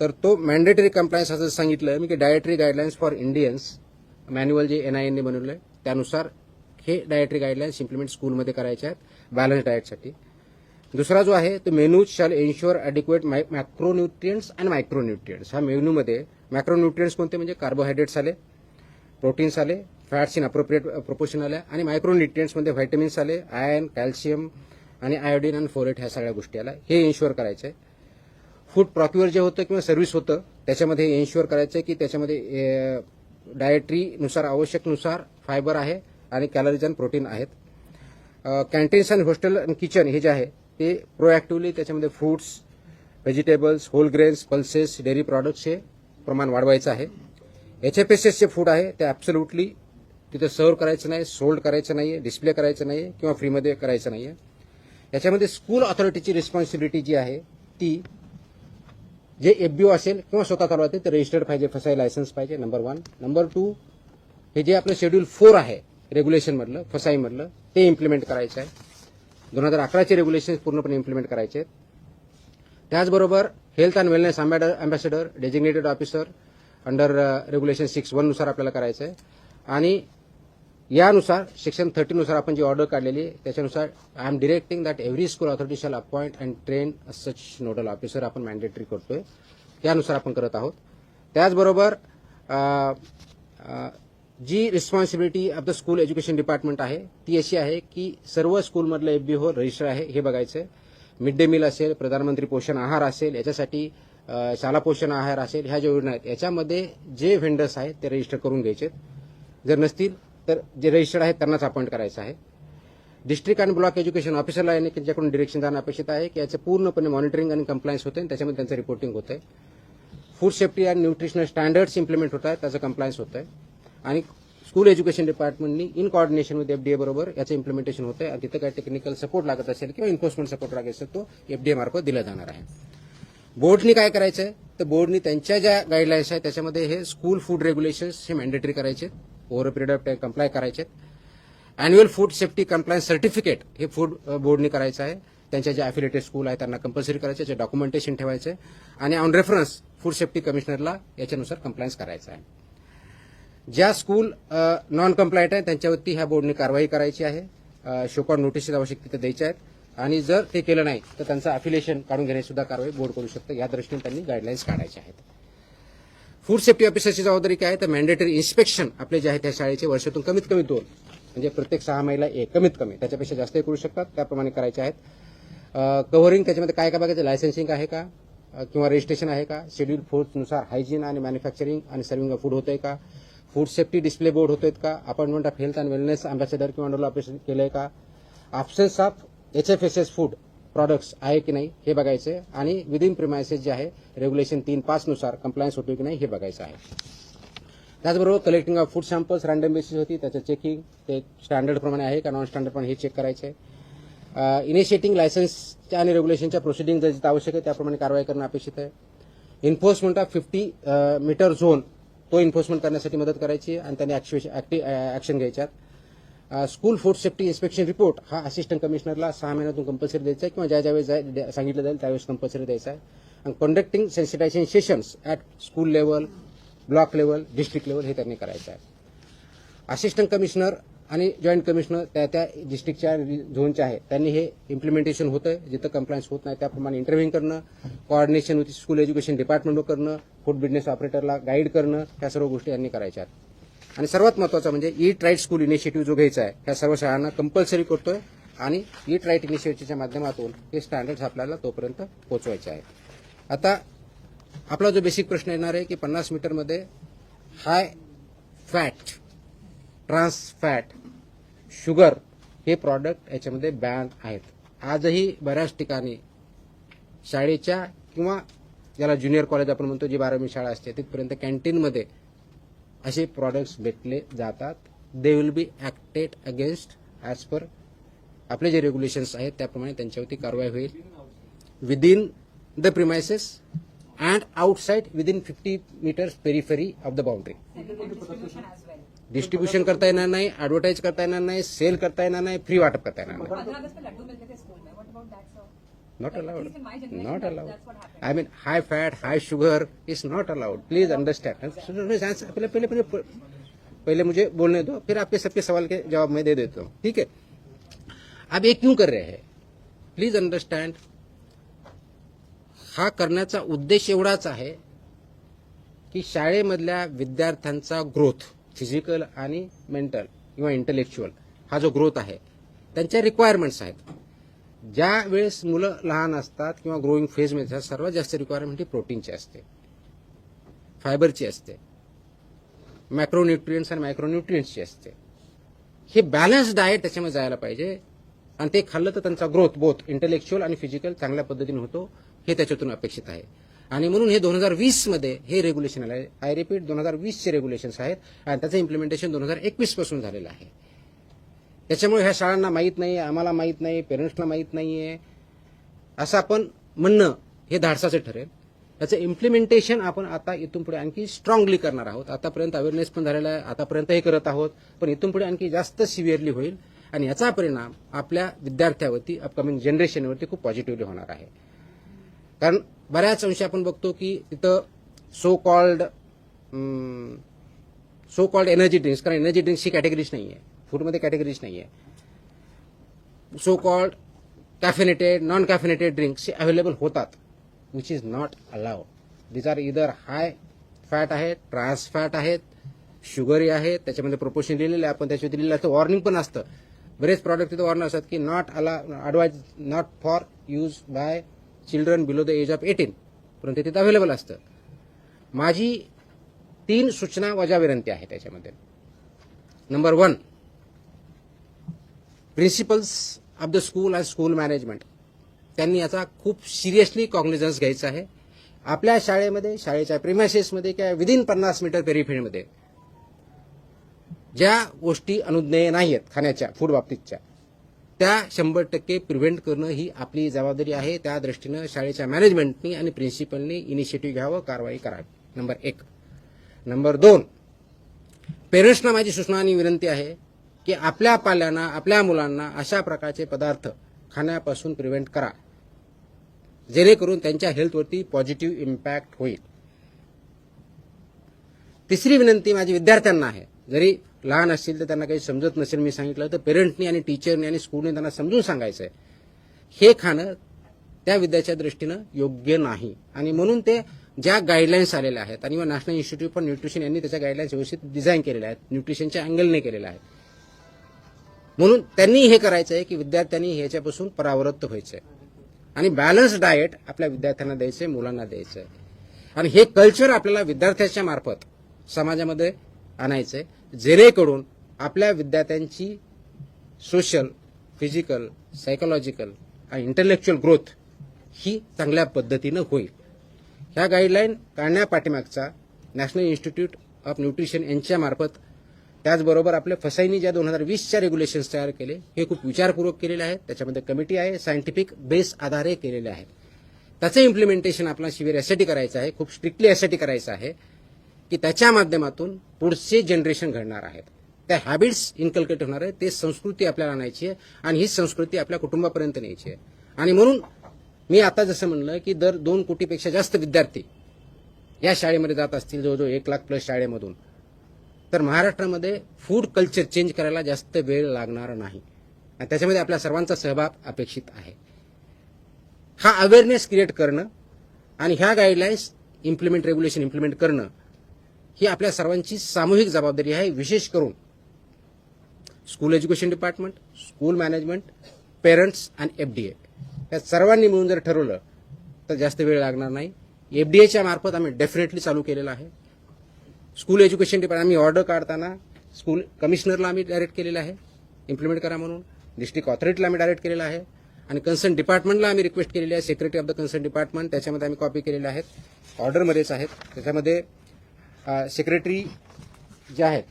[SPEAKER 1] तर तो मॅन्डेटरी कंप्लायन्स असं सांगितलं मी की dietary guidelines for Indians manual जे NIN बनवलं आहे त्यानुसार हे डायटरी गाईडलाईन्स इम्प्लिमेंट स्कूलमध्ये करायचे आहेत बॅलन्स डाएटसाठी. दुसरा जो आहे तो menu shall ensure adequate macronutrients and micronutrients. हा मेनूमध्ये मॅक्रोन्यूट्रियंट्स कोणते म्हणजे कार्बोहायड्रेट्स आले, प्रोटीन्स आले, फॅट्स इन अप्रोप्रिएट प्रोपोर्शन आल्या आणि मायक्रोन्यूट्रियंट्समध्ये व्हायटमिन्स आले, आयर्न, कॅल्शियम आणि आयोडीन आणि फोलेट ह्या सगळ्या गोष्टी आल्या. हे एन्श्युअर करायचं आहे. फूड प्रॉक्युअर जे होतं किंवा सर्व्हिस होतं त्याच्यामध्ये एन्श्युअर करायचं आहे की त्याच्यामध्ये डायटरीनुसार आवश्यकनुसार फायबर आहे आणि कॅलरीज आणि प्रोटीन आहेत. कॅन्टीन्स आणि हॉस्टेल आणि किचन हे जे आहे ते प्रोॲक्टिव्हली त्याच्यामध्ये fruits, vegetables, whole grains, pulses, dairy products हे प्रमाण वाढवायचं आहे. HFSS जे फूड आहे ते ॲब्सोल्युटली तिथे सर्व्ह करायचं नाही, सोल्ड करायचं नाही, डिस्प्ले करायचं नाही किंवा फ्रीमध्ये करायचं नाही. याच्यामध्ये स्कूल ऑथॉरिटीची रिस्पॉन्सिबिलिटी जी आहे ती जे FBO असेल किंवा स्वतः चालवते ते रजिस्टर्ड पाहिजे, फसाई लायसन्स पाहिजे नंबर 1. नंबर 2 हे जे आपलं शेड्यूल 4 आहे रेग्युलेशनमधलं फसाईमधलं ते इम्प्लिमेंट करायचं आहे. 2011चे रेग्युलेशन्स पूर्णपणे इम्प्लिमेंट करायचे आहेत. त्याचबरोबर health and wellness ambassador designated officer under regulation 6(1) नुसार आपल्याला करायचं आहे आणि यानुसार सेक्शन 30 नुसार आपण जी ऑर्डर काढलेली आहे त्याच्यानुसार I am directing that every school authority shall appoint and train such nodal officer आपण मॅन्डेटरी करतोय त्यानुसार आपण करत आहोत. त्याचबरोबर जी responsibility of the school education department आहे ती अशी आहे की सर्व स्कूलमधलं FBO रजिस्टर आहे हे बघायचं आहे. मिड डे मील असेल, प्रधानमंत्री पोषण आहार असेल, याच्यासाठी शाला पोषण आहार असेल, ह्या ज्या योजना आहेत याच्यामध्ये जे व्हेंडर्स आहेत ते रजिस्टर करून घ्यायचे. जर नसतील तर जे रजिस्टर्ड आहेत त्यांनाच अपॉइंट करायचं आहे. डिस्ट्रिक्ट आणि ब्लॉक एज्युकेशन ऑफिसरला याने त्यांच्याकडून डिरेक्शन जाणं अपेक्षित आहे की याचं पूर्णपणे मॉनिटरिंग आणि कंप्लायन्स होते आणि त्याच्यामध्ये त्यांचं रिपोर्टिंग होतं आहे. Food safety and nutritional standards implement होत आहेत त्याचं कंप्लायन्स होतं आहे आणि स्कूल एज्युकेशन डिपार्टमेंटनी इन कोऑर्डिनेशन विथ FDA बरोबर याचं इम्प्लिमेंटेशन होतं आहे आणि तिथं काही टेक्निकल सपोर्ट लागत असेल किंवा एन्फोर्समेंट सपोर्ट लागत असेल तो FDA मार्फत दिला जाणार आहे. बोर्डनी काय करायचं आहे तर बोर्डनी त्यांच्या ज्या गाईडलाईन्स आहेत त्याच्यामध्ये हे स्कूल फूड रेग्युलेशन्स हे मॅन्डेटरी करायचे, over a period of time comply करायचे. Annual food safety compliance certificate हे फूड बोर्डनी करायचं आहे. त्यांच्या जे अफिलिएटेड स्कूल आहे त्यांना कंपल्सरी करायचे, जे डॉक्युमेंटेशन ठेवायचं आणि ऑन रेफरन्स फूड सेफ्टी कमिशनरला याच्यानुसार कंप्लायन्स करायचं आहे. ज्या स्कूल नॉन कंप्लायंट आहे त्यांच्यावरती ह्या बोर्डने कारवाई करायची आहे. शोकॉज नोटिसेस आवश्यक तिथे द्यायच्या आहेत आणि जर ते केलं नाही तर त्यांचं अफिलिएशन काढून घेण्याची सुद्धा कारवाई बोर्ड करू शकतं. या दृष्टीने त्यांनी गाईडलाईन्स काढायच्या आहेत. फूड सेफ्टी ऑफिसरची जबाबदारी काय आहे तर मॅन्डेटरी इन्स्पेक्शन आपले जे आहे त्या शाळेचे वर्षातून कमीत कमी 2 म्हणजे प्रत्येक 6 महिन्याला 1 कमीत कमी त्याच्यापेक्षा जास्तही करू शकतात त्याप्रमाणे करायचे आहेत. कव्हरिंग त्याच्यामध्ये काय काय बघायचं, लायसन्सिंग आहे का किंवा रजिस्ट्रेशन आहे का, शेड्यूल 4 नुसार हायजीन आणि मॅन्युफॅक्चरिंग आणि सर्व्हिंग ऑफ फूड होतंय का, फूड सेफ्टी डिस्प्ले बोर्ड होतोय का, appointment of health and wellness ambassador किंवा नोडल ऑफिसर केलंय का, absence of HFSS food products आहे की नाही हे बघायचे आणि विदिन प्रिमायसेस जे आहे रेग्युलेशन 3(5) नुसार कंप्लायन्स होतो की नाही हे बघायचं आहे. त्याचबरोबर collecting of food samples random basis होती त्याचं चेकिंग ते स्टँडर्ड प्रमाणे आहे का नॉन स्टँडर्ड प्रमाणे हे चेक करायचं आहे. इनिशिएटिंग लायसन्सच्या आणि रेग्युलेशनच्या प्रोसिडिंग जर जिथं आवश्यक आहे त्याप्रमाणे कारवाई करणं अपेक्षित आहे. एन्फोर्समेंट ऑफ 50 मीटर झोन तो एन्फोर्समेंट करण्यासाठी मदत करायची आणि त्यांनी ॲक्शन घ्यायच्यात. School food safety inspection report हा असिस्टंट कमिशनरला 6 महिन्यातून कंपल्सरी द्यायचा आहे किंवा ज्या ज्यावेळेस सांगितलं जाईल त्यावेळेस कंपल्सरी द्यायचा आहे and conducting sensitization sessions at school level, block level, district level हे त्यांनी करायचं आहे. असिस्टंट कमिशनर आणि जॉईंट कमिशनर त्या डिस्ट्रिक्टच्या झोनच्या आहे त्यांनी हे इम्प्लिमेंटेशन होतं जिथं कंप्लायन्स होत नाही त्याप्रमाणे इंटरव्ह्यू करणं, कोऑर्डिनेशन विथ स्कूल एज्युकेशन डिपार्टमेंटवर करणं, फूड बिझनेस ऑपरेटरला गाईड करणं, ह्या सर्व गोष्टी यांनी करायच्या आहेत. आणि सर्वात महत्त्वाचं म्हणजे ईट राईट स्कूल इनिशिएटिव्ह जो घ्यायचा आहे ह्या सर्व शाळांना कंपल्सरी करतोय आणि ईट राईट इनिशिएटिव्हच्या माध्यमातून हे स्टँडर्ड्स आपल्याला तोपर्यंत पोहोचवायचे आहे. आता आपला जो बेसिक प्रश्न येणार आहे की 50 मीटरमध्ये high fat, trans fat, sugar हे प्रॉडक्ट याच्यामध्ये बॅन आहेत. आजही बऱ्याच ठिकाणी शाळेच्या किंवा ज्याला ज्युनियर कॉलेज आपण म्हणतो जी 12वी शाळा असते तिथपर्यंत कॅन्टीनमध्ये असे प्रॉडक्ट्स भेटले जातात. They will be acted against as per आपले जे रेग्युलेशन्स आहेत त्याप्रमाणे त्यांच्यावरती कारवाई होईल. Within the premises and outside within 50 metres periphery of the boundary. Distribution करता येणार नाही, ऍडव्हर्टाईज करता येणार नाही, सेल करता येणार नाही, फ्री वाटप करता येणार नाही. Not allowed. Not allowed. I mean, high fat, high sugar is not allowed. Please understand. पहले मुझे बोलने दो, फिर आपके सबके सवाल के जवाब मैं दे देता हूँ. ठीक है. अब ये क्यों कर रहे हैं? Please understand. हा करण्याचा उद्देश एवढाच आहे की शाळेमधल्या विद्यार्थ्यांचा ग्रोथ, फिजिकल आणि मेंटल किंवा इंटेलेक्च्युअल हा जो ग्रोथ आहे त्यांच्या रिक्वायरमेंट्स आहेत. ज्या वेळेस मुलं लहान असतात किंवा ग्रोईंग फेजमध्ये सर्वात जास्त रिक्वायरमेंट ही प्रोटीनची असते, फायबरची असते, मॅक्रोन्यूट्रियन्ट्स आणि मायक्रोन्यूट्रियन्ट्सची असते. हे बॅलन्स डाएट त्याच्यामध्ये जायला पाहिजे आणि ते खाल्लं तर त्यांचा ग्रोथ बोथ इंटेलेक्च्युअल आणि फिजिकल चांगल्या पद्धतीने होतो हे त्याच्यातून अपेक्षित आहे. आणि म्हणून हे 2020 मध्ये हे रेग्युलेशन आलं आहे. आय रिपीट 2020 चे रेग्युलेशन्स आहेत आणि त्याचं इम्प्लिमेंटेशन 2021 पासून झालेलं आहे. त्याच्यामुळे ह्या शाळांना माहीत नाही, आम्हाला माहीत नाही, पेरेंट्सना माहीत नाहीये असं आपण म्हणणं हे धाडसाचं ठरेल. त्याचं इम्प्लिमेंटेशन आपण आता इथून पुढे आणखी स्ट्रॉंगली करणार आहोत. आतापर्यंत अवेअरनेस पण झालेला आहे, आतापर्यंत हे करत आहोत, पण इथून पुढे आणखी जास्त सिव्हिअरली होईल आणि याचा परिणाम आपल्या विद्यार्थ्यावरती, अपकमिंग जनरेशनवरती खूप पॉझिटिव्हली होणार आहे. कारण बऱ्याच अंशी आपण बघतो की तिथं सो कॉल्ड एनर्जी ड्रिंक्स, कारण एनर्जी ड्रिंक्सची कॅटेगरीज नाही आहे, फूडमध्ये कॅटेगरीज नाही आहे. So called caffeinated, non caffeinated drinks available होतात, which is not allowed. These are either high fat आहेत, ट्रान्स फॅट आहेत, शुगरी आहेत, त्याच्यामध्ये प्रोपोर्शन लिहिलेलं आहे. आपण त्याच्यावरती लिहिलेलं असतं, वॉर्निंग पण असतं. बरेच प्रॉडक्ट तिथं वॉर्निंग असतात की not advise not for use by children below the age of 18, परंतु तिथं अवेलेबल असतं. माझी 3 सूचना वजा विनंती आहे त्याच्यामध्ये. Number 1, principles of the school and school management त्यांनी याचा खूप सिरियसली कॉग्निझन्स घ्यायचा आहे. आपल्या शाळेमध्ये, शाळेच्या प्रिमायसेसमध्ये किंवा विदिन 50 मीटर पेरिफेरीमध्ये ज्या गोष्टी अनुज्ञेय नाही आहेत खाण्याच्या, फूड बाबतीतच्या, त्या 100% प्रिव्हेंट करणं ही आपली जबाबदारी आहे. त्या दृष्टीनं शाळेच्या मॅनेजमेंटनी आणि प्रिन्सिपलनी इनिशिएटिव्ह घ्यावं, कारवाई करावी. नंबर 1. नंबर 2, पेरेंट्सना माझी सूचना आणि विनंती आहे की आपल्या पाल्यांना, आपल्या मुलांना अशा प्रकारचे पदार्थ खाण्यापासून प्रिव्हेंट करा जेणेकरून त्यांच्या हेल्थवरती पॉझिटिव्ह इम्पॅक्ट होईल. तिसरी विनंती माझी विद्यार्थ्यांना आहे. जरी लहान असतील तर त्यांना काही समजत नसेल मी सांगितलं तर पेरेंटनी आणि टीचरनी आणि स्कूलने त्यांना समजून सांगायचं आहे हे खाणं त्या विद्याच्या दृष्टीनं योग्य नाही. आणि म्हणून ते ज्या गाईडलाईन्स आलेल्या आहेत आणि नॅशनल इन्स्टिट्यूट फॉर न्यूट्रिशन यांनी त्याच्या गाईडलाईन्स व्यवस्थित डिझाईन केलेल्या आहेत, न्यूट्रिशनच्या अँगलने केलेल्या आहेत. म्हणून त्यांनी हे करायचं आहे की विद्यार्थ्यांनी ह्याच्यापासून परावृत्त व्हायचं आहे आणि बॅलन्स डाएट आपल्या विद्यार्थ्यांना द्यायचं आहे, मुलांना द्यायचं आहे. आणि हे कल्चर आपल्याला विद्यार्थ्यांच्या मार्फत समाजामध्ये आणायचं आहे जेणेकरून आपल्या विद्यार्थ्यांची सोशल, फिजिकल, सायकोलॉजिकल आणि इंटेलेक्च्युअल ग्रोथ ही चांगल्या पद्धतीनं होईल. ह्या गाईडलाईन काढण्यापाठीमागचा नॅशनल इन्स्टिट्यूट ऑफ न्यूट्रिशन यांच्यामार्फत, त्याचबरोबर आपल्या फसाईनी ज्या 2020च्या रेग्युलेशन्स तयार केले हे खूप विचारपूर्वक केलेले आहेत. त्याच्यामध्ये कमिटी आहे, सायंटिफिक बेस आधारे केलेले आहेत. त्याचं इम्प्लिमेंटेशन आपल्याला शिविर यासाठी करायचं आहे, खूप स्ट्रिक्टली यासाठी करायचं आहे की त्याच्या माध्यमातून पुढचे जनरेशन घडणार आहेत, त्या हॅबिट्स इन्कल्केट होणार आहेत, ते संस्कृती आपल्याला आणायची आहे आणि ही संस्कृती आपल्या कुटुंबापर्यंत न्यायची आहे. आणि म्हणून मी आता जसं म्हणलं की दर 2 कोटीपेक्षा जास्त विद्यार्थी या शाळेमध्ये जात असतील, जवळजवळ 1,00,000+ शाळेमधून, तर महाराष्ट्रामध्ये फूड कल्चर चेंज करायला जास्त वेळ लागणार नाही आणि त्याच्यामध्ये आपल्या सर्वांचा सहभाग अपेक्षित आहे. हा अवेअरनेस क्रिएट करणं आणि ह्या गाईडलाईन्स रेग्युलेशन इम्प्लिमेंट करणं ही आपल्या सर्वांची सामूहिक जबाबदारी आहे. विशेष करून school education department, school management, parents आणि FDA या सर्वांनी मिळून जर ठरवलं तर जास्त वेळ लागणार नाही. FDAच्या मार्फत आम्ही डेफिनेटली चालू केलेलं आहे. स्कूल एज्युकेशन डिपार्टमेंट आम्ही ऑर्डर काढताना स्कूल कमिशनरला आम्ही डायरेक्ट केलेलं आहे इम्प्लिमेंट करा म्हणून, डिस्ट्रिक्ट ऑथॉरिटीला आम्ही डायरेक्ट केलेलं आहे आणि कन्सर्न डिपार्टमेंटला आम्ही रिक्वेस्ट केलेली आहे. Secretary of the concern department त्याच्यामध्ये आम्ही कॉपी केलेल्या आहेत, ऑर्डरमध्येच आहेत. त्याच्यामध्ये सेक्रेटरी जे आहेत,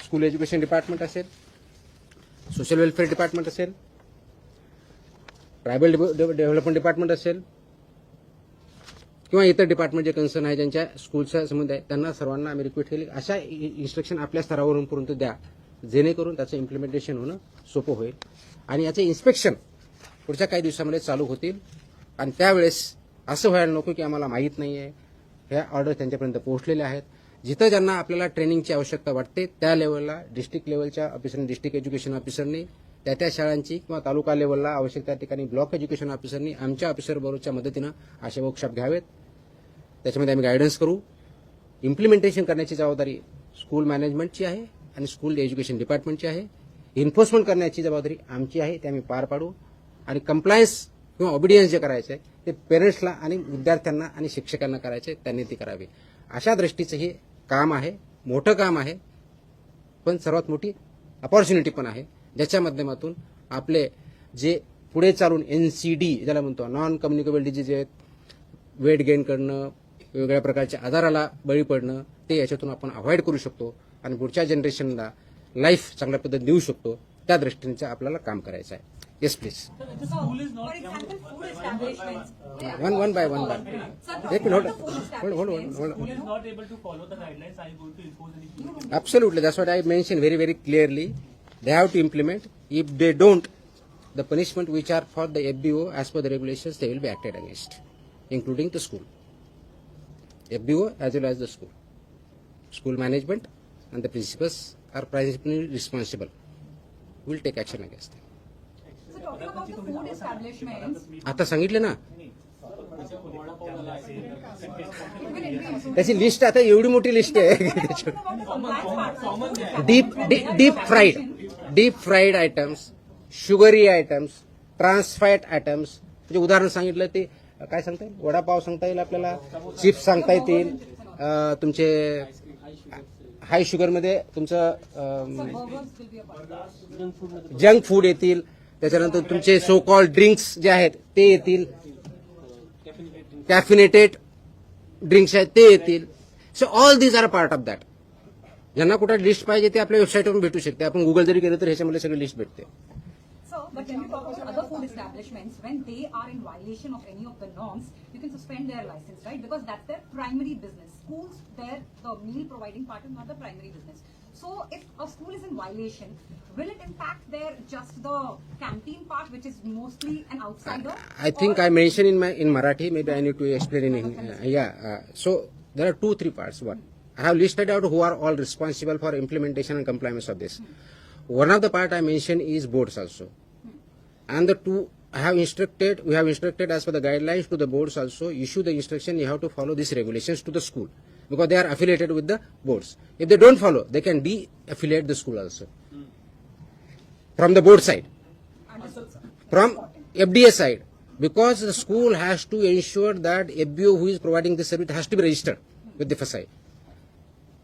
[SPEAKER 1] स्कूल एज्युकेशन डिपार्टमेंट असेल, सोशल वेलफेअर डिपार्टमेंट असेल, ट्रायबल डेव्हलपमेंट डिपार्टमेंट असेल किंवा इतर डिपार्टमेंट जे कन्सर्न आहे ज्यांच्या स्कूलचा संबंध आहे, त्यांना सर्वांना आम्ही रिक्वेस्ट केली अशा इन्स्ट्रक्शन आपल्या स्तरावरून पर्यंत द्या, जेणेकरून त्याचं इम्प्लिमेंटेशन होणं सोपं होईल आणि याचे इन्स्पेक्शन पुढच्या काही दिवसामध्ये चालू होतील. आणि त्यावेळेस असं व्हायला नको की आम्हाला माहीत नाही आहे, ह्या ऑर्डर त्यांच्यापर्यंत पोहोचलेल्या आहेत. जिथं ज्यांना आपल्याला ट्रेनिंगची आवश्यकता वाटते त्या लेवलला डिस्ट्रिक्ट लेवलच्या ऑफिसरनी, डिस्ट्रिक्ट एज्युकेशन ऑफिसरनी त्या शाळांची किंवा तालुका लेवलला आवश्यक त्या ठिकाणी ब्लॉक एज्युकेशन ऑफिसरनी आमच्या ऑफिसरबरोबरच्या मदतीनं असे वर्कशॉप घ्यावेत. त्याच्यामध्ये आम्ही गायडन्स करू. इम्प्लिमेंटेशन करण्याची जबाबदारी स्कूल मॅनेजमेंटची आहे आणि स्कूल एज्युकेशन डिपार्टमेंटची आहे. एन्फोर्समेंट करण्याची जबाबदारी आमची आहे, ते आम्ही पार पाडू. आणि कंप्लायन्स किंवा ऑबिडियन्स जे करायचं आहे ते पेरेंट्सला आणि विद्यार्थ्यांना आणि शिक्षकांना करायचे, त्यांनी ते करावे. अशा दृष्टीचं हे काम आहे, मोठं काम आहे, पण सर्वात मोठी अपॉर्च्युनिटी पण आहे, ज्याच्या माध्यमातून आपले जे पुढे चालून NCD ज्याला म्हणतो, नॉन कम्युनिकेबल डिजीज आहेत, वेट गेन करणं, वेगवेगळ्या प्रकारच्या आजाराला बळी पडणं, ते याच्यातून आपण अवॉइड करू शकतो आणि पुढच्या जनरेशनला लाईफ चांगल्या पद्धतीने देऊ शकतो. त्या दृष्टीने आपल्याला काम करायचं आहे. Yes please. One by one. एक minute, absolutely, that's what I mentioned very, very clearly. They have to implement. If they don't, the punishment which are for the FBO as per the regulations, they will be acted against, including the school. FBO as well as the school. School management and the principals are principally responsible. Will take action against them.
[SPEAKER 2] So talking about the food establishments,
[SPEAKER 1] आता सांगितलं ना, त्याची list आता एवढी मोठी list आहे. Deep fried items, sugary items, trans fat items, म्हणजे उदाहरण सांगितलं ते काय सांगता येईल, वडापाव सांगता येईल आपल्याला, चिप्स सांगता येतील, तुमचे हाय शुगरमध्ये तुमचं जंक फूड येतील, त्याच्यानंतर तुमचे सो कॉल ड्रिंक्स जे आहेत ते येतील, कॅफिनेटेड ड्रिंक्स आहेत ते येतील. So all these are part of that. ज्यांना कुठं लिस्ट पाहिजे ते आपल्या वेबसाईटवरून भेटू शकते. आपण गुगल जरी केलं तर ह्याच्यामध्ये सगळी लिस्ट भेटते.
[SPEAKER 2] so but when you talk about other food establishments, when they are in violation of any of the norms, you can suspend their license, right? Because that's their primary business. Schools, the meal providing part is not the primary business. So if a school is in violation, will it impact their just the canteen part, which is mostly an outsider?
[SPEAKER 1] I think I mentioned in Marathi. Maybe I need to explain in so there are 2-3 parts. One, I have listed out who are all responsible for implementation and compliance of this. One of the part I mentioned is boards also, and the two we have instructed as per the guidelines to the boards also. Issue the instruction, you have to follow these regulations to the school because they are affiliated with the boards. If they don't follow, they can de-affiliate the school also from the board side, from FDA side, because the school has to ensure that FBO who is providing this service has to be registered with the FSI.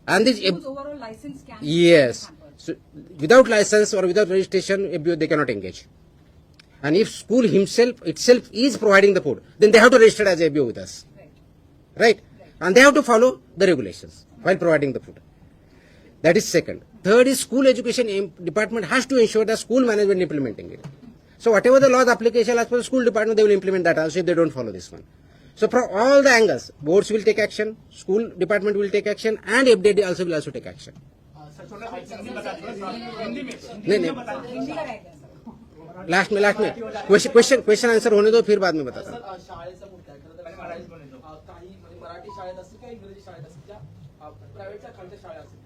[SPEAKER 1] And this
[SPEAKER 2] Whose overall license can
[SPEAKER 1] yes, so without license or without registration, FBO they cannot engage. And if school itself is providing the food, then they have to register as FBO with us, right? And they have to follow the regulations while providing the food. That is second. Third is school education department has to ensure that school management implementing it. So whatever the laws application as per the school department, they will implement that also if they don't follow this one. So from all the angles, boards will take action, school department will take action, and FDA also will take action. नहीं question answer होने दो, फिर बाद में बताता हूँ.
[SPEAKER 3] Sir शाळेचा मुद्दा आहे खरं तर काही म्हणजे मराठी शाळेत असतील किंवा इंग्रजी शाळेत असतील ज्या प्रायव्हेटच्या खालच्या शाळा असतील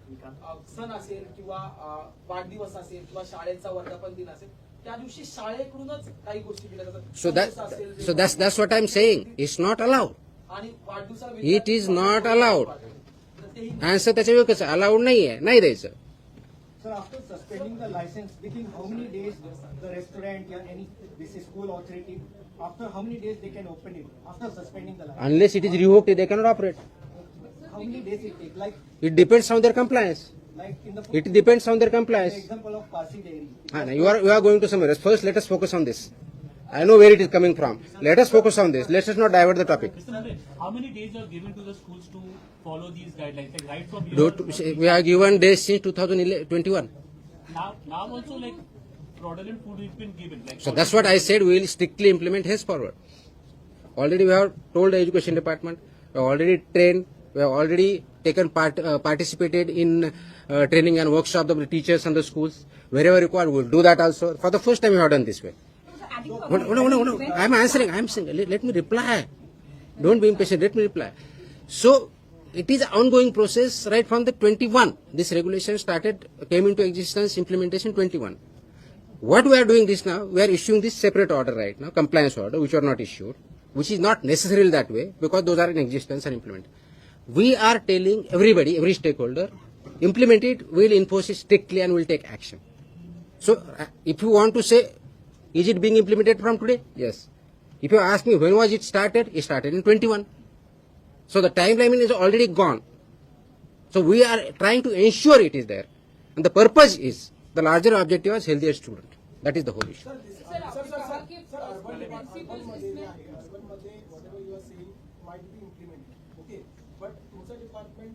[SPEAKER 3] सण असेल किंवा वाढदिवस असेल किंवा शाळेचा वर्धापन दिन असेल त्या दिवशी शाळेकडूनच काही गोष्टी केल्या जातात.
[SPEAKER 1] So that's what I'm saying. It's not allowed.
[SPEAKER 3] आणि वाढदिवसाला
[SPEAKER 1] It is not allowed. Answer त्याच्या वेगळंच अलाउड नाही आहे, नाही द्यायचं.
[SPEAKER 4] Sir, after suspending the license, within how many days the restaurant or any this is school authority, after how many days they can open it after suspending the license?
[SPEAKER 1] Unless it is revoked, they cannot operate.
[SPEAKER 4] How many days it take?
[SPEAKER 1] It depends on their compliance.
[SPEAKER 4] Like in the
[SPEAKER 1] It depends on their compliance.
[SPEAKER 4] example of Parsi Dairy.
[SPEAKER 1] Now you are going to somewhere else. First, let us focus on this. I know where it is coming from. Let us focus on this. Let us not divert the topic.
[SPEAKER 5] Mr. Murray, how many days are given to the schools to follow these guidelines? Like right from
[SPEAKER 1] We are given days since 2021.
[SPEAKER 5] now also like fraudulent food has been given. Like
[SPEAKER 1] So that's what I said. We will strictly implement henceforward. Already we have told the education department. We have already trained. We have already taken participated in training and workshop of the teachers and the schools. Wherever required, we will do that also. For the first time, we have done this way. No. I'm answering. I'm saying. Let me reply. Don't be impatient. Let me reply. So it is an ongoing process right from the 21. This regulation came into existence, implementation 21. What we are doing this now, we are issuing this separate order right now, compliance order, which are not issued, which is not necessarily that way because those are in existence and implemented. We are telling everybody, every stakeholder, implement it, we'll enforce it strictly and we'll take action. So if you want to say, is it being implemented from today? Yes. If you ask me when was it started in 21. So the timeline is already gone. So we are trying to ensure it is there. And the purpose is, the larger objective is healthier student. That is the whole issue.
[SPEAKER 6] whatever you are saying might be implemented. Okay, but तुमचं department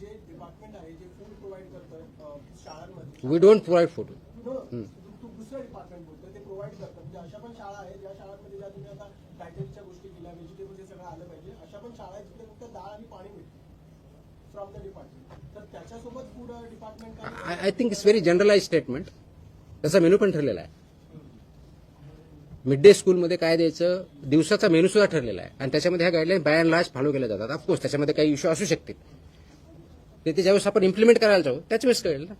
[SPEAKER 6] जे department आहे जे food provide करतं शाळांमध्ये
[SPEAKER 1] We don't provide food.
[SPEAKER 6] दुसरं department बोलतोय ते provide करतं म्हणजे अशा पण शाळा आहेत ज्या शाळांमध्ये ज्या तुम्ही आता डायटरीच्या गोष्टी दिल्या व्हेजिटेबल्स हे सगळं आलं पाहिजे अशा पण शाळा आहेत जिथे फक्त डाळ आणि पाणी मिळतं फ्रॉम द डिपार्टमेंट तर त्याच्यासोबत food department
[SPEAKER 1] I think it's very generalized statement. त्याचा मेनू पण ठरलेला आहे. मिड डे स्कूलमध्ये काय द्यायचं, दिवसाचा मेनू सुद्धा ठरलेला आहे आणि त्याच्यामध्ये ह्या guideline by and large follow केल्या जातात. ऑफकोर्स त्याच्यामध्ये काही इश्यू असू शकतील, ते ज्यावेळेस आपण इम्प्लिमेंट करायला जाऊ त्याच वेळेस कळेल ना.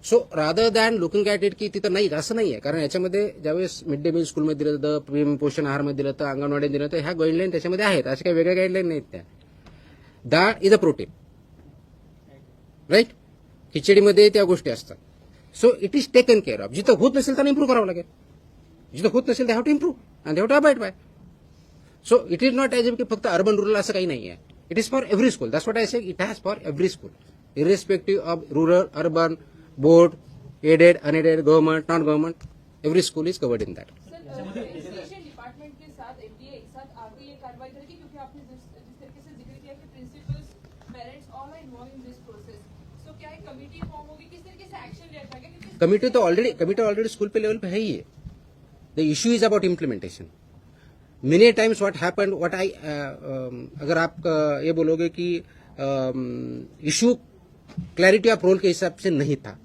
[SPEAKER 1] So rather than looking at it की तिथं नाही असं नाही आहे, कारण याच्यामध्ये ज्यावेळेस मिड डे मील स्कूलमध्ये दिलं जातं, प्रेम पोषण आहारमध्ये दिलं जातं, अंगणवाडीत दिलं जातं, ह्या गाईडलाईन त्याच्यामध्ये आहेत. अशा काही वेगळ्या गाईडलाईन नाहीत त्या. डाळ इज अ प्रोटीन, राईट. खिचडीमध्ये त्या गोष्टी असतात. So it is taken care of. जिथं होत नसेल त्यांना इम्प्रूव्ह करावं लागेल. जिथं होत नसेल they have to improve and they have to abide by. So it is not as की फक्त अर्बन रुरल असं काही नाही आहे. It is for every school. That's what I say. It has for every school irrespective of rural, urban, board, aided, unaided, government, non government, every school is covered in that.
[SPEAKER 7] Education department के साथ FDA एक साथ आगे ये कार्रवाई करेगी क्योंकि आपने जिस तरीके से जिक्र किया कि principals, parents all are involved in this process. So क्या एक कमेटी फॉर्म होगी, किस तरीके से एक्शन लिया जाएगा? क्योंकि
[SPEAKER 1] कमिटी ऑलरेडी स्कूल पे लेवल पे है ही है. The issue is about implementation. Many times what happened, what I, अगर आप ये बोलोगे कि इशू क्लैरिटी ऑफ रोल के हिसाब से नहीं था,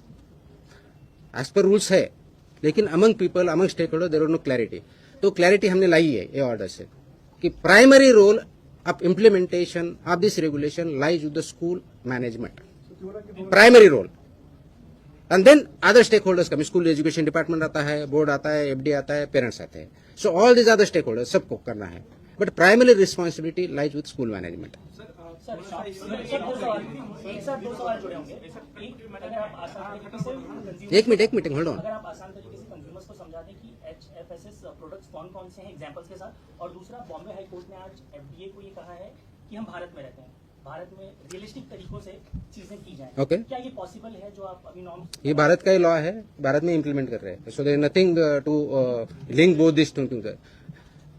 [SPEAKER 1] एज पर रूल्स है, लेकिन among people, among stake holder there no clarity. तो क्लैरिटी हमने लाई है ये ऑर्डर से कि primary role of implementation of this regulation lies with the school management. Primary role. And then other stake holders का, स्कूल एजुकेशन डिपार्टमेंट आता है, बोर्ड आता है, एफडी आता है, पेरेंट्स आते हैं. सो ऑल दिस अदर स्टेक होल्डर्स सबको करना है, बट प्राइमरी रिस्पॉन्सिबिलिटी लाइज विद स्कूल मैनेजमेंट. एक मिनट होल्ड ऑन.
[SPEAKER 8] अगर आप आसान तरीके से कंज्यूमर्स को समझा दें कि एचएफएसएस प्रोडक्ट्स कौन कौन से हैं एग्जांपल्स के साथ. और दूसरा, बॉम्बे हाई कोर्ट ने आज एफडीए को ये कहा है कि हम भारत में रहते हैं, भारत में रियलिस्टिक तरीकों से चीजें की जाएं.
[SPEAKER 1] Okay.
[SPEAKER 8] क्या ये पॉसिबल है जो आप अभी नॉर्म्स?
[SPEAKER 1] ये भारत का ही लॉ है, भारत में इम्प्लीमेंट कर रहे हैं. So there nothing to link both this two.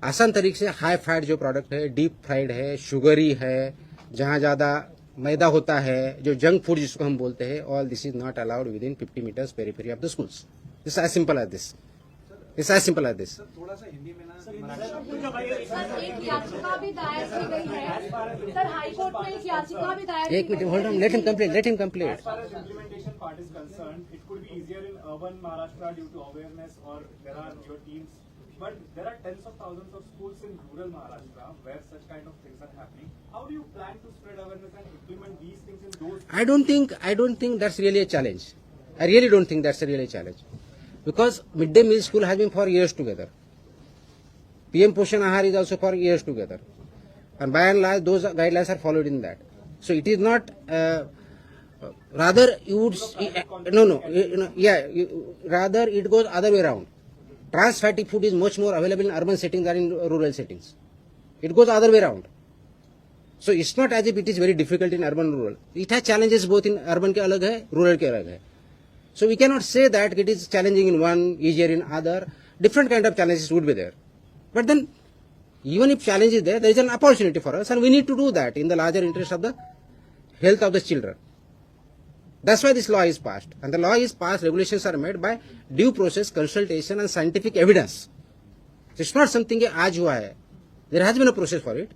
[SPEAKER 1] आसान तरीके से हाई फैट जो प्रोडक्ट है, डीप फ्राइड है, शुगरी है, जहां ज्यादा मैदा होता है, जो जंक फूड जिसको हम बोलते हैं, all this is not allowed within 50 metres periphery of the schools. This as simple as this. It's as simple as this.
[SPEAKER 9] Sir एक याचिका भी दायर की गई है सर, हाई कोर्ट में एक याचिका भी दायर
[SPEAKER 1] एक minute hold on, let him complete.
[SPEAKER 10] As far as implementation part is concerned, it could be easier in urban Maharashtra due to awareness or there are your teams. But there are tens of thousands of schools in rural Maharashtra where such kind of things are happening. How do you plan to spread awareness and implement these things in those?
[SPEAKER 1] I don't think that's really a challenge. I really don't think that's a really challenge. Because midday meal school has been for years together. PM Poshan Ahar is also for years together. And by and large, those guidelines are followed in that. So it is not, rather you would, rather it goes other way around. Trans fatty food is much more available in urban settings than in rural settings. It goes other way around. So it's not as if it is very difficult in urban and rural. It has challenges both in urban के अलग है, rural के अलग है. So we cannot say that it is challenging in one, easier in other. Different kind of challenges would be there. But then, even if challenge is there is an opportunity for us, and we need to do that in the larger interest of the health of the children. That's why this law is passed. And the law is passed, regulations are made by due process, consultation and scientific evidence. So it's not something that aaj hua hai. There has been a process for it.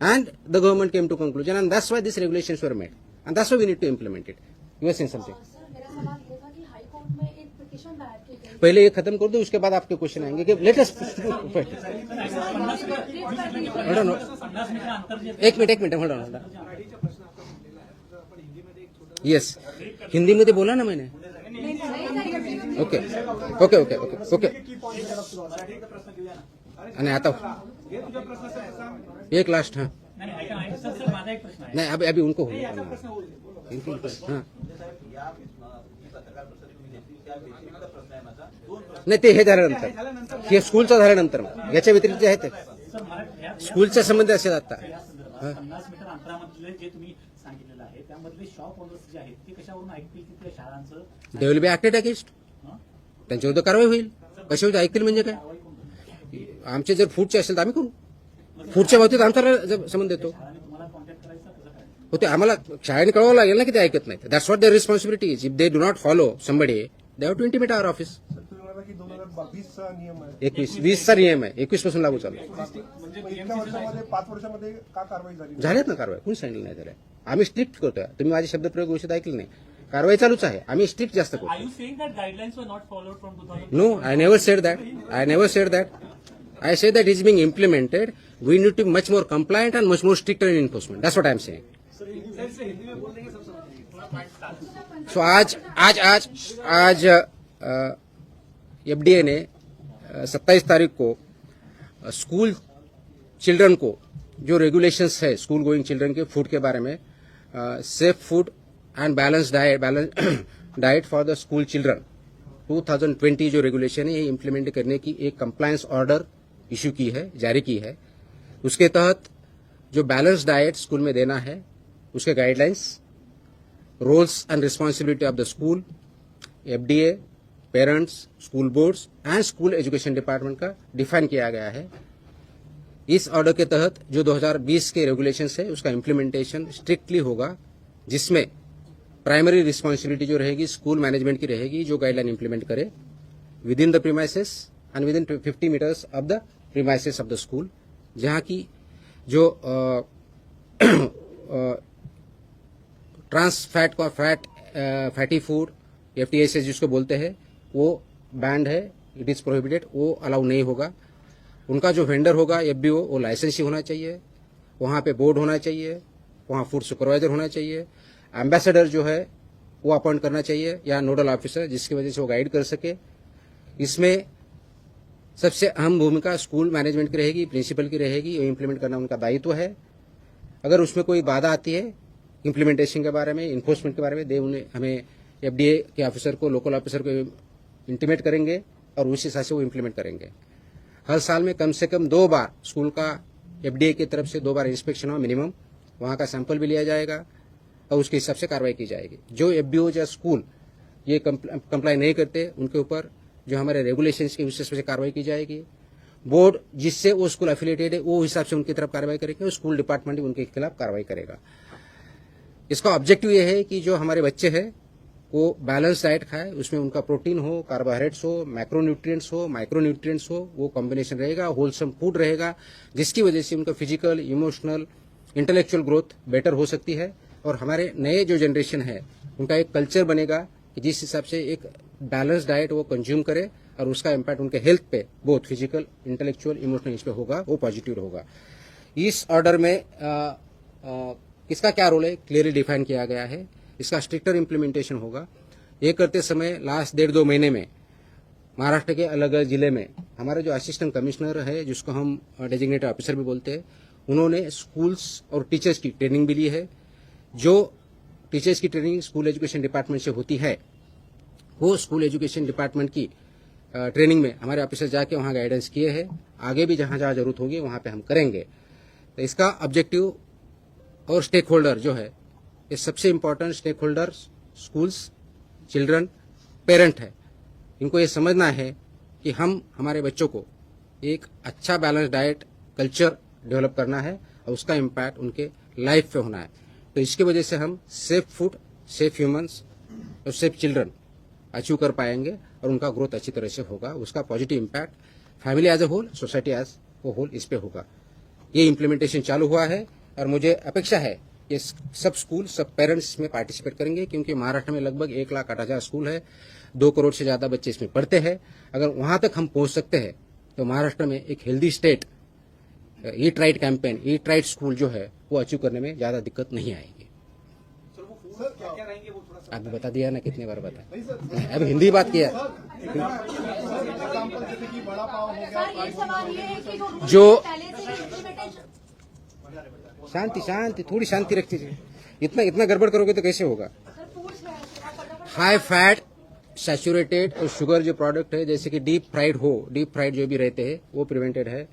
[SPEAKER 1] And the government came to conclusion, and that's why these regulations were made. And that's why we need to implement it. You were saying something.
[SPEAKER 9] Sir मेरा सवाल ये था कि हाई court में एक petition दायर की गई
[SPEAKER 1] पहले ये खत्म कर दो, उसके बाद आपके क्वेश्चन आएंगे कि लेटेस्ट एक minute hold on. Yes, Hindi मध्ये बोला ना मैंने। Okay okay okay okay okay आणि आता एक लास्ट। हाँ
[SPEAKER 5] सर माझा एक प्रश्न आहे।
[SPEAKER 1] नाही, अभी उनको हो हाँ नाही, ते हे झाल्यानंतर, हे स्कूलचं झाल्यानंतर याच्या व्यतिरिक्त जे आहे ते
[SPEAKER 5] सर मला
[SPEAKER 1] स्कूलच्या संबंधी असेल आता।
[SPEAKER 5] 50 मीटर अंतरामधले जे तुम्ही सांगितलेलं आहे त्यामधले शॉप ओनर्स जे आहेत ते कशावरून ऐकतील की त्या शाळांचं
[SPEAKER 1] दे विल बी ऍक्टेड अगेन्स्ट, त्यांच्यावर कारवाई होईल। कशावर ऐकतील म्हणजे काय? आमचे जर फूडचे असेल तर आम्ही करू, फूडच्या बाबतीत आमचा संबंध येतो।
[SPEAKER 5] शाळाने तुम्हाला कॉन्टॅक्ट करायचा कसं करायचं?
[SPEAKER 1] होते आम्हाला शाळेने कळवावं लागेल ना की ते ऐकत नाही। That's what their responsibility is. If they do not follow somebody, they have to intimate our office.
[SPEAKER 10] 2022 नियम आहे,
[SPEAKER 1] 20चा नियम आहे, 21 पासून लागू चालू आहे।
[SPEAKER 10] इतक्या वर्षामध्ये 5 वर्षामध्ये का कारवाई झाली?
[SPEAKER 1] झाल्यात ना कारवाई, कोणी सांगितलं नाही झाल्या। आम्ही स्ट्रिक्ट करतोय, तुम्ही माझे शब्दप्रयोग गोष्ट ऐकले नाही, कारवाई चालूच आहे, आम्ही स्ट्रिक्ट जास्त
[SPEAKER 5] Are
[SPEAKER 1] करतो।
[SPEAKER 5] you saying that guidelines were not followed from 2000?
[SPEAKER 1] No, I never said that. I said that it's being implemented. We need to be much more compliant and much more stricter in enforcement. That's what I'm saying. So आज FDA ने 27 तारीख को school children को जो regulations है school going children के food के बारे में, safe food end balance diet for the school children 2020 जो रेगुलेशन है ये इम्प्लीमेंट करने की एक कंप्लायंस ऑर्डर इशू की है, जारी की है। उसके तहत जो बैलेंस डाइट स्कूल में देना है उसके guidelines, roles and responsibility of the school, FDA, parents, school boards and school education department का डिफाइन किया गया है। इस ऑर्डर के तहत जो 2020 के रेगुलेशंस है उसका इम्प्लीमेंटेशन स्ट्रिक्टली होगा, जिसमें प्राइमरी रिस्पॉन्सिबिलिटी जो रहेगी स्कूल मैनेजमेंट की रहेगी, जो गाइडलाइन इंप्लीमेंट करे within the premises and within 50 metres of the premises of the school, जहां की जो ट्रांस फैटी फूड FTS जिसको बोलते हैं वो बैंड है, इट इज प्रोहिबिटेड, वो अलाउ नहीं होगा। उनका जो वेंडर होगा FBO वो लाइसेंस ही होना चाहिए, वहां पे बोर्ड होना चाहिए, वहां फूड सुपरवाइजर होना चाहिए, एम्बेसडर जो है वो अपॉइंट करना चाहिए या नोडल ऑफिसर जिसकी वजह से वो गाइड कर सके। इसमें सबसे अहम भूमिका स्कूल मैनेजमेंट की रहेगी, प्रिंसिपल की रहेगी, ये इंप्लीमेंट करना उनका दायित्व है। अगर उसमें कोई बाधा आती है इंप्लीमेंटेशन के बारे में, इन्फोर्समेंट के बारे में, उन्हें हमें FDA के ऑफिसर को, लोकल ऑफिसर को इंटीमेट करेंगे और उस हिसाब से वो इंप्लीमेंट करेंगे। हर साल में कम से कम 2 बार स्कूल का FDA की तरफ से 2 बार इंस्पेक्शन हो मिनिमम, वहां का सैंपल भी लिया जाएगा और उसके हिसाब से कार्रवाई की जाएगी। जो FBO या स्कूल ये कंप्लाई नहीं करते उनके ऊपर जो हमारे रेगुलेशंस के हिसाब से कार्रवाई की जाएगी। बोर्ड जिससे वो स्कूल एफिलिएटेड है वो हिसाब से उनकी तरफ कार्रवाई करेंगे और स्कूल डिपार्टमेंट भी उनके खिलाफ कार्रवाई करेगा। इसका ऑब्जेक्टिव ये है कि जो हमारे बच्चे हैं वो बैलेंस डाइट खाए, उसमें उनका प्रोटीन हो, कार्बोहाइड्रेट्स हो, मैक्रोन्यूट्रिएंट्स हो, माइक्रोन्यूट्रिएंट्स हो, वो कॉम्बिनेशन रहेगा, होलसम फूड रहेगा, जिसकी वजह से उनका physical, emotional, intellectual growth better हो सकती है। और हमारे नए जो जनरेशन है उनका एक कल्चर बनेगा कि जिस हिसाब से एक बैलेंस डाइट वो कंज्यूम करे और उसका इम्पैक्ट उनके हेल्थ पे, बोथ फिजिकल, इंटेलेक्चुअल, इमोशनल, इस पे होगा, वो पॉजिटिव होगा। इस ऑर्डर में किसका क्या रोल है क्लियरली डिफाइन किया गया है। इसका स्ट्रिक्टर इम्प्लीमेंटेशन होगा। ये करते समय लास्ट 1.5-2 महीने में महाराष्ट्र के अलग अलग जिले में हमारे जो असिस्टेंट कमिश्नर है, जिसको हम डेजिग्नेटेड ऑफिसर भी बोलते हैं, उन्होंने स्कूल्स और टीचर्स की ट्रेनिंग भी ली है। जो टीचर्स की ट्रेनिंग स्कूल एजुकेशन डिपार्टमेंट से होती है, वो स्कूल एजुकेशन डिपार्टमेंट की ट्रेनिंग में हमारे ऑफिसर जाके वहाँ गाइडेंस किए हैं। आगे भी जहाँ जहाँ जरूरत होगी वहाँ पे हम करेंगे। तो इसका ऑब्जेक्टिव और स्टेक होल्डर जो है, ये सबसे important stake holder schools, children, parent है। इनको ये समझना है कि हम हमारे बच्चों को एक अच्छा बैलेंस डाइट कल्चर डेवलप करना है और उसका इम्पैक्ट उनके लाइफ पे होना है। तो इसकी वजह से हम सेफ फूड, सेफ ह्यूमंस और सेफ चिल्ड्रन अचीव कर पाएंगे और उनका ग्रोथ अच्छी तरह से होगा। उसका positive impact family as a whole, society as a whole इस पे होगा। ये इम्प्लीमेंटेशन चालू हुआ है और मुझे अपेक्षा है कि सब स्कूल, सब पेरेंट्स इसमें पार्टिसिपेट करेंगे, क्योंकि महाराष्ट्र में लगभग 1,08,000 स्कूल है, 2 करोड़ से ज्यादा बच्चे इसमें पढ़ते हैं। अगर वहां तक हम पहुंच सकते हैं तो महाराष्ट्र में एक healthy state, eat right campaign, eat right school जो है वो अचीव करने में ज्यादा दिक्कत नहीं आएगी। आपने बता दिया ना, कितनी बार बताया, अब हिंदी बात किया।
[SPEAKER 9] सर ये सवाल ये है कि
[SPEAKER 1] जो
[SPEAKER 9] पहले से ही implementation-
[SPEAKER 1] शांति शांति, थोड़ी शांति रखती है। इतना गड़बड़ करोगे तो कैसे होगा।
[SPEAKER 9] सर पूछ रहे हैं आप फटाफट
[SPEAKER 1] हाई फैट, सैचुरेटेड और शुगर जो प्रोडक्ट है, जैसे कि डीप फ्राइड जो भी रहते हैं वो प्रिवेंटेड है।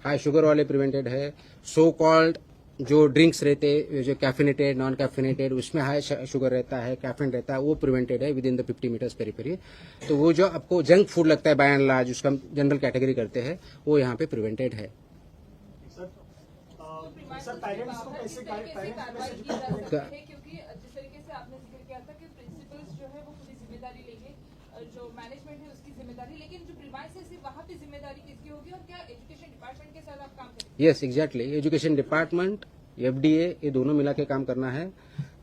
[SPEAKER 1] हाई शुगर वाले प्रिवेंटेड है। सो कॉल्ड जो ड्रिंक्स रहते हैं, जो कैफिनेटेड, नॉन कैफिनेटेड, उसमें हाई शुगर रहता है, कैफीन रहता है, वो प्रिवेंटेड है with in the 50 metres periphery. तो वो जो आपको जंक फूड लगता है बाय एंड लार्ज, उसका हम जनरल कैटेगरी करते हैं, वो यहाँ पे प्रिवेंटेड है।
[SPEAKER 6] सर पेरेंट्स को कैसे
[SPEAKER 7] कार्रवाई की जा सकती है, क्योंकि जिस तरीके से आपने जिक्र किया था कि प्रिंसिपल्स जो है वो पूरी जिम्मेदारी लेंगे, जो मैनेजमेंट है उसकी जिम्मेदारी, लेकिन जो प्रीमाइसेस है वहाँ पे जिम्मेदारी किसकी होगी और क्या एजुकेशन डिपार्टमेंट के साथ आप काम करेंगे?
[SPEAKER 1] Yes exactly, education department, FDA, ये दोनों मिला के काम करना है।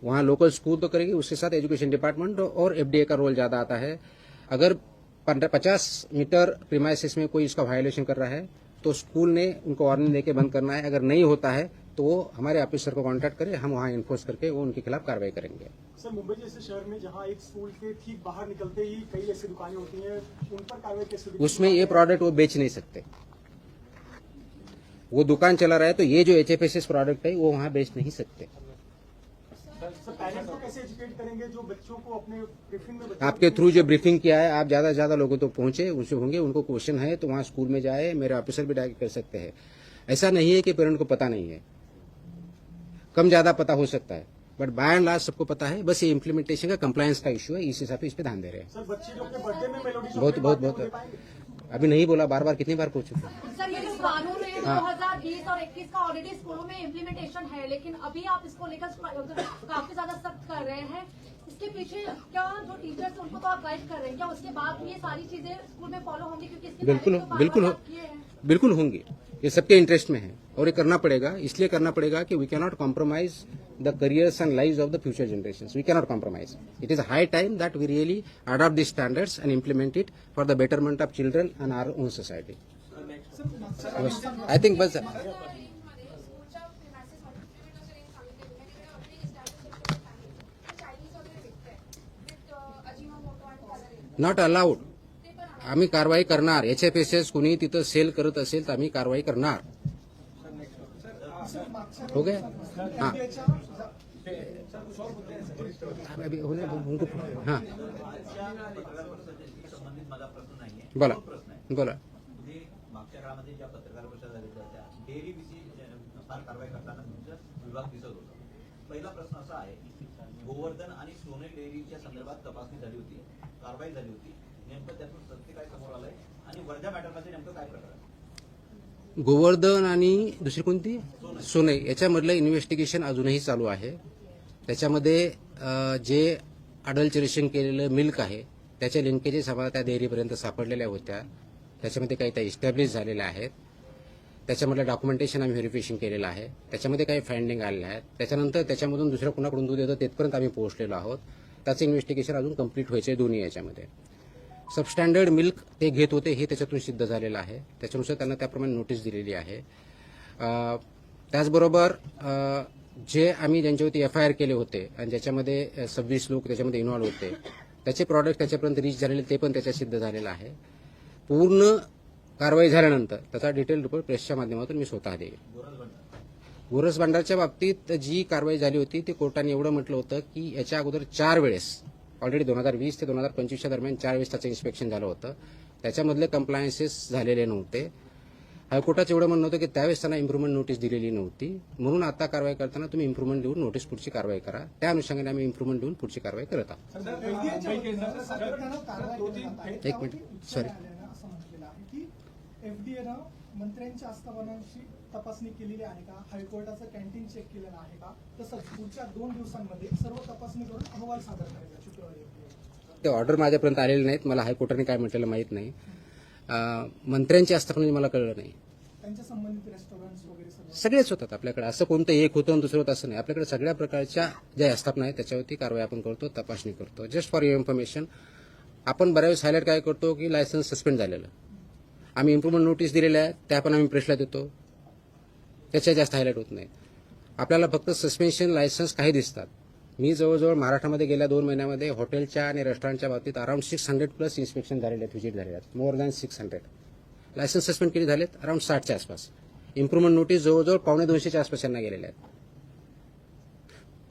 [SPEAKER 1] वहाँ लोकल स्कूल तो करेगी, उसके साथ एजुकेशन डिपार्टमेंट और एफडीए का रोल ज्यादा आता है। अगर 50 मीटर प्रीमाइसेस में कोई इसका वायोलेशन कर रहा है तो स्कूल ने उनको वार्निंग देके बंद करना है। अगर नहीं होता है तो वो हमारे ऑफिसर को कांटेक्ट करे, हम वहाँ इन्फोर्स करके वो उनके खिलाफ कार्रवाई करेंगे।
[SPEAKER 6] सर मुंबई जैसे शहर में जहाँ एक स्कूल के ठीक बाहर निकलते ही कई ऐसी दुकानें होती हैं, उन पर कार्रवाई कैसे होगी?
[SPEAKER 1] उसमें ये प्रोडक्ट वो बेच नहीं सकते। वो दुकान चला रहा है तो ये जो एचएफएसएस प्रोडक्ट है वो वहाँ बेच नहीं सकते।
[SPEAKER 6] सर पेरेंट्स को कैसे एजुकेट करेंगे जो बच्चों को अपने टिफिन में
[SPEAKER 1] आपके थ्रू जो ब्रीफिंग किया है, आप ज्यादा से ज्यादा लोगों तक पहुंचे, उनसे होंगे, उनको क्वेश्चन है तो वहाँ स्कूल में जाए, मेरे ऑफिसर भी डायरेक्ट कर सकते हैं। ऐसा नहीं है कि पेरेंट को पता नहीं है, कम ज्यादा पता हो सकता है, बट बाय एंड लार्ज सबको पता है। बस ये इम्प्लीमेंटेशन का कंप्लायंस का इशू है, इस हिसाब से इस पे ध्यान दे रहे हैं।
[SPEAKER 6] सर बच्चे जो अपने बर्थडे में मेलोडी
[SPEAKER 1] बहुत अभी नहीं बोला, बार बार कितनी बार पूछे।
[SPEAKER 9] सर ये जो कानून है
[SPEAKER 1] हाँ।
[SPEAKER 9] 2020 और 21 का ऑलरेडी स्कूलों में इम्प्लीमेंटेशन है, लेकिन अभी आप इसको लेकर काफी ज्यादा सख्त कर रहे हैं। इसके पीछे क्या जो टीचर्स उनको तो आप गाइड कर रहे हैं, क्या उसके बाद भी ये सारी चीजें स्कूल में फॉलो होंगी? क्योंकि इसके
[SPEAKER 1] बिल्कुल
[SPEAKER 9] पहले तो
[SPEAKER 1] बिल्कुल
[SPEAKER 9] बार-बार आप किए हैं।
[SPEAKER 1] बिल्कुल होंगी, ये सबके इंटरेस्ट में है और ये करना पड़ेगा। इसलिए करना पड़ेगा कि we can not compromise the careers and lives of the future generations. We can not compromise. It is high time that we really adopt this standards and implement it for the betterment of children and our own society. I think बस not allowed. आम्ही कारवाई करणार। HFSS कुणी तिथं sale करत असेल तर आम्ही कारवाई करणार। हो गया हाँ अभी होने उनको हाँ
[SPEAKER 11] संबंधित माझा प्रश्न नाहीये,
[SPEAKER 1] बोला
[SPEAKER 11] प्रश्न आहे.
[SPEAKER 1] बोला
[SPEAKER 11] तुम्ही मागच्या काळामध्ये ज्या पत्रकार परिषदा झाल्या त्या डेअरी विषयी फार कारवाई करताना तुमचा विभाग दिसत होता. पहिला प्रश्न असा आहे, गोवर्धन आणि सोने डेअरीच्या संदर्भात तपासणी झाली होती, कारवाई झाली होती, नेमकं त्यातून सत्य काय समोर आलंय आणि वर्धा मॅटरमध्ये नेमकं काय प्रकार आहे?
[SPEAKER 1] गोवर्धन आणि दुसरी कोणती सोने याच्यामधलं इन्व्हेस्टिगेशन अजूनही चालू आहे. त्याच्यामध्ये जे अडल्चरेशन केलेलं मिल्क आहे त्याच्या लिंकेजेस आम्हाला त्या डेअरीपर्यंत सापडलेल्या होत्या. त्याच्यामध्ये काही त्या इस्टॅब्लिश झालेल्या आहेत. त्याच्यामधलं डॉक्युमेंटेशन आम्ही व्हेरिफिकेशन केलेलं आहे. त्याच्यामध्ये काही फाइंडिंग आलेल्या आहेत. त्याच्यानंतर त्याच्यामधून दुसऱ्या कुणाकडून दूध येतं तिथपर्यंत आम्ही पोहोचलेलो आहोत. त्याचं इन्व्हेस्टिगेशन अजून कंप्लीट व्हायचं आहे दोन्ही याच्यामध्ये. सबस्टँडर्ड मिल्क ते घेत होते हे त्याच्यातून सिद्ध झालेलं आहे. त्याच्यानुसार त्यांना त्याप्रमाणे नोटीस दिलेली आहे. त्याचबरोबर जे आम्ही ज्यांच्यावरती FIR केले होते आणि ज्याच्यामध्ये 26 लोक त्याच्यामध्ये इन्व्हॉल्व होते त्याचे प्रॉडक्ट त्याच्यापर्यंत रीच झालेले ते पण त्याच्यात सिद्ध झालेलं आहे. पूर्ण कारवाई झाल्यानंतर त्याचा डिटेल रिपोर्ट प्रेसच्या माध्यमातून मी स्वतः देईल. गोरस भांडारच्या बाबतीत जी कारवाई झाली होती ती कोर्टाने एवढं म्हटलं होतं की याच्या अगोदर 4 वेळेस ऑलरेडी 2020 ते 2025 दरम्यान 4 वेळेस त्याचं इन्स्पेक्शन झालं होतं. त्याच्यामधले कंप्लायन्सेस झालेले नव्हते. हायकोर्टाचं एवढं म्हणणं होतं की त्यावेळेस त्यांना इम्प्रुव्हमेंट नोटीस दिलेली नव्हती. म्हणून आता कारवाई करताना तुम्ही इम्प्रुव्हमेंट देऊन नोटीस पुढची कारवाई करा. त्या अनुषंगाने आम्ही इम्प्रुव्हमेंट देऊन पुढची कारवाई करत आहोत. एक मिनिट सॉरी.
[SPEAKER 6] असं म्हटलेलं आहे की एफडीएनं मंत्र्यांच्या आस्थापनांची तपासणी केलेली आहे का, हायकोर्टाचं कॅन्टीन चेक केलेलं आहे का, तसंच पुढच्या 2 दिवसांमध्ये सर्व तपासणी करून अहवाल सादर करायचा शुक्रवारी.
[SPEAKER 1] ते ऑर्डर माझ्यापर्यंत आलेले नाहीत. मला हायकोर्टाने काय म्हटलेलं माहीत नाही. मंत्र्यांची आस्थापना मला कळलं नाही.
[SPEAKER 6] त्यांच्या संबंधित रेस्टॉरंट्स वगैरे
[SPEAKER 1] सगळेच होतात आपल्याकडे. असं कोणतं एक होतं आणि दुसरं होतं असं नाही. आपल्याकडे सगळ्या प्रकारच्या ज्या आस्थापना आहेत त्याच्यावरती कारवाई आपण करतो, तपासणी करतो. जस्ट फॉर युअर इन्फॉर्मेशन आपण बऱ्याच वेळेस हायलाईट काय करतो की लायसन्स सस्पेंड झालेलं. आम्ही इम्प्रुव्हमेंट नोटीस दिलेल्या आहेत त्या पण आम्ही प्रेसला देतो. त्याच्या जास्त हायलाईट होत नाही. आपल्याला फक्त सस्पेन्शन लायसन्स काही दिसतात. मी जवळजवळ महाराष्ट्रामध्ये गेल्या 2 महिन्यामध्ये हॉटेलच्या आणि रेस्टॉरंटच्या बाबतीत अराउंड 600+ इन्स्पेक्शन झालेले आहेत, व्हिजिट झालेले आहेत. More than 600. लायसन्स सस्पेंड केले झालेत अराउंड 60च्या आसपास. इम्प्रुव्हमेंट नोटीस जवळजवळ 250च्या आसपास यांना गेलेल्या आहेत.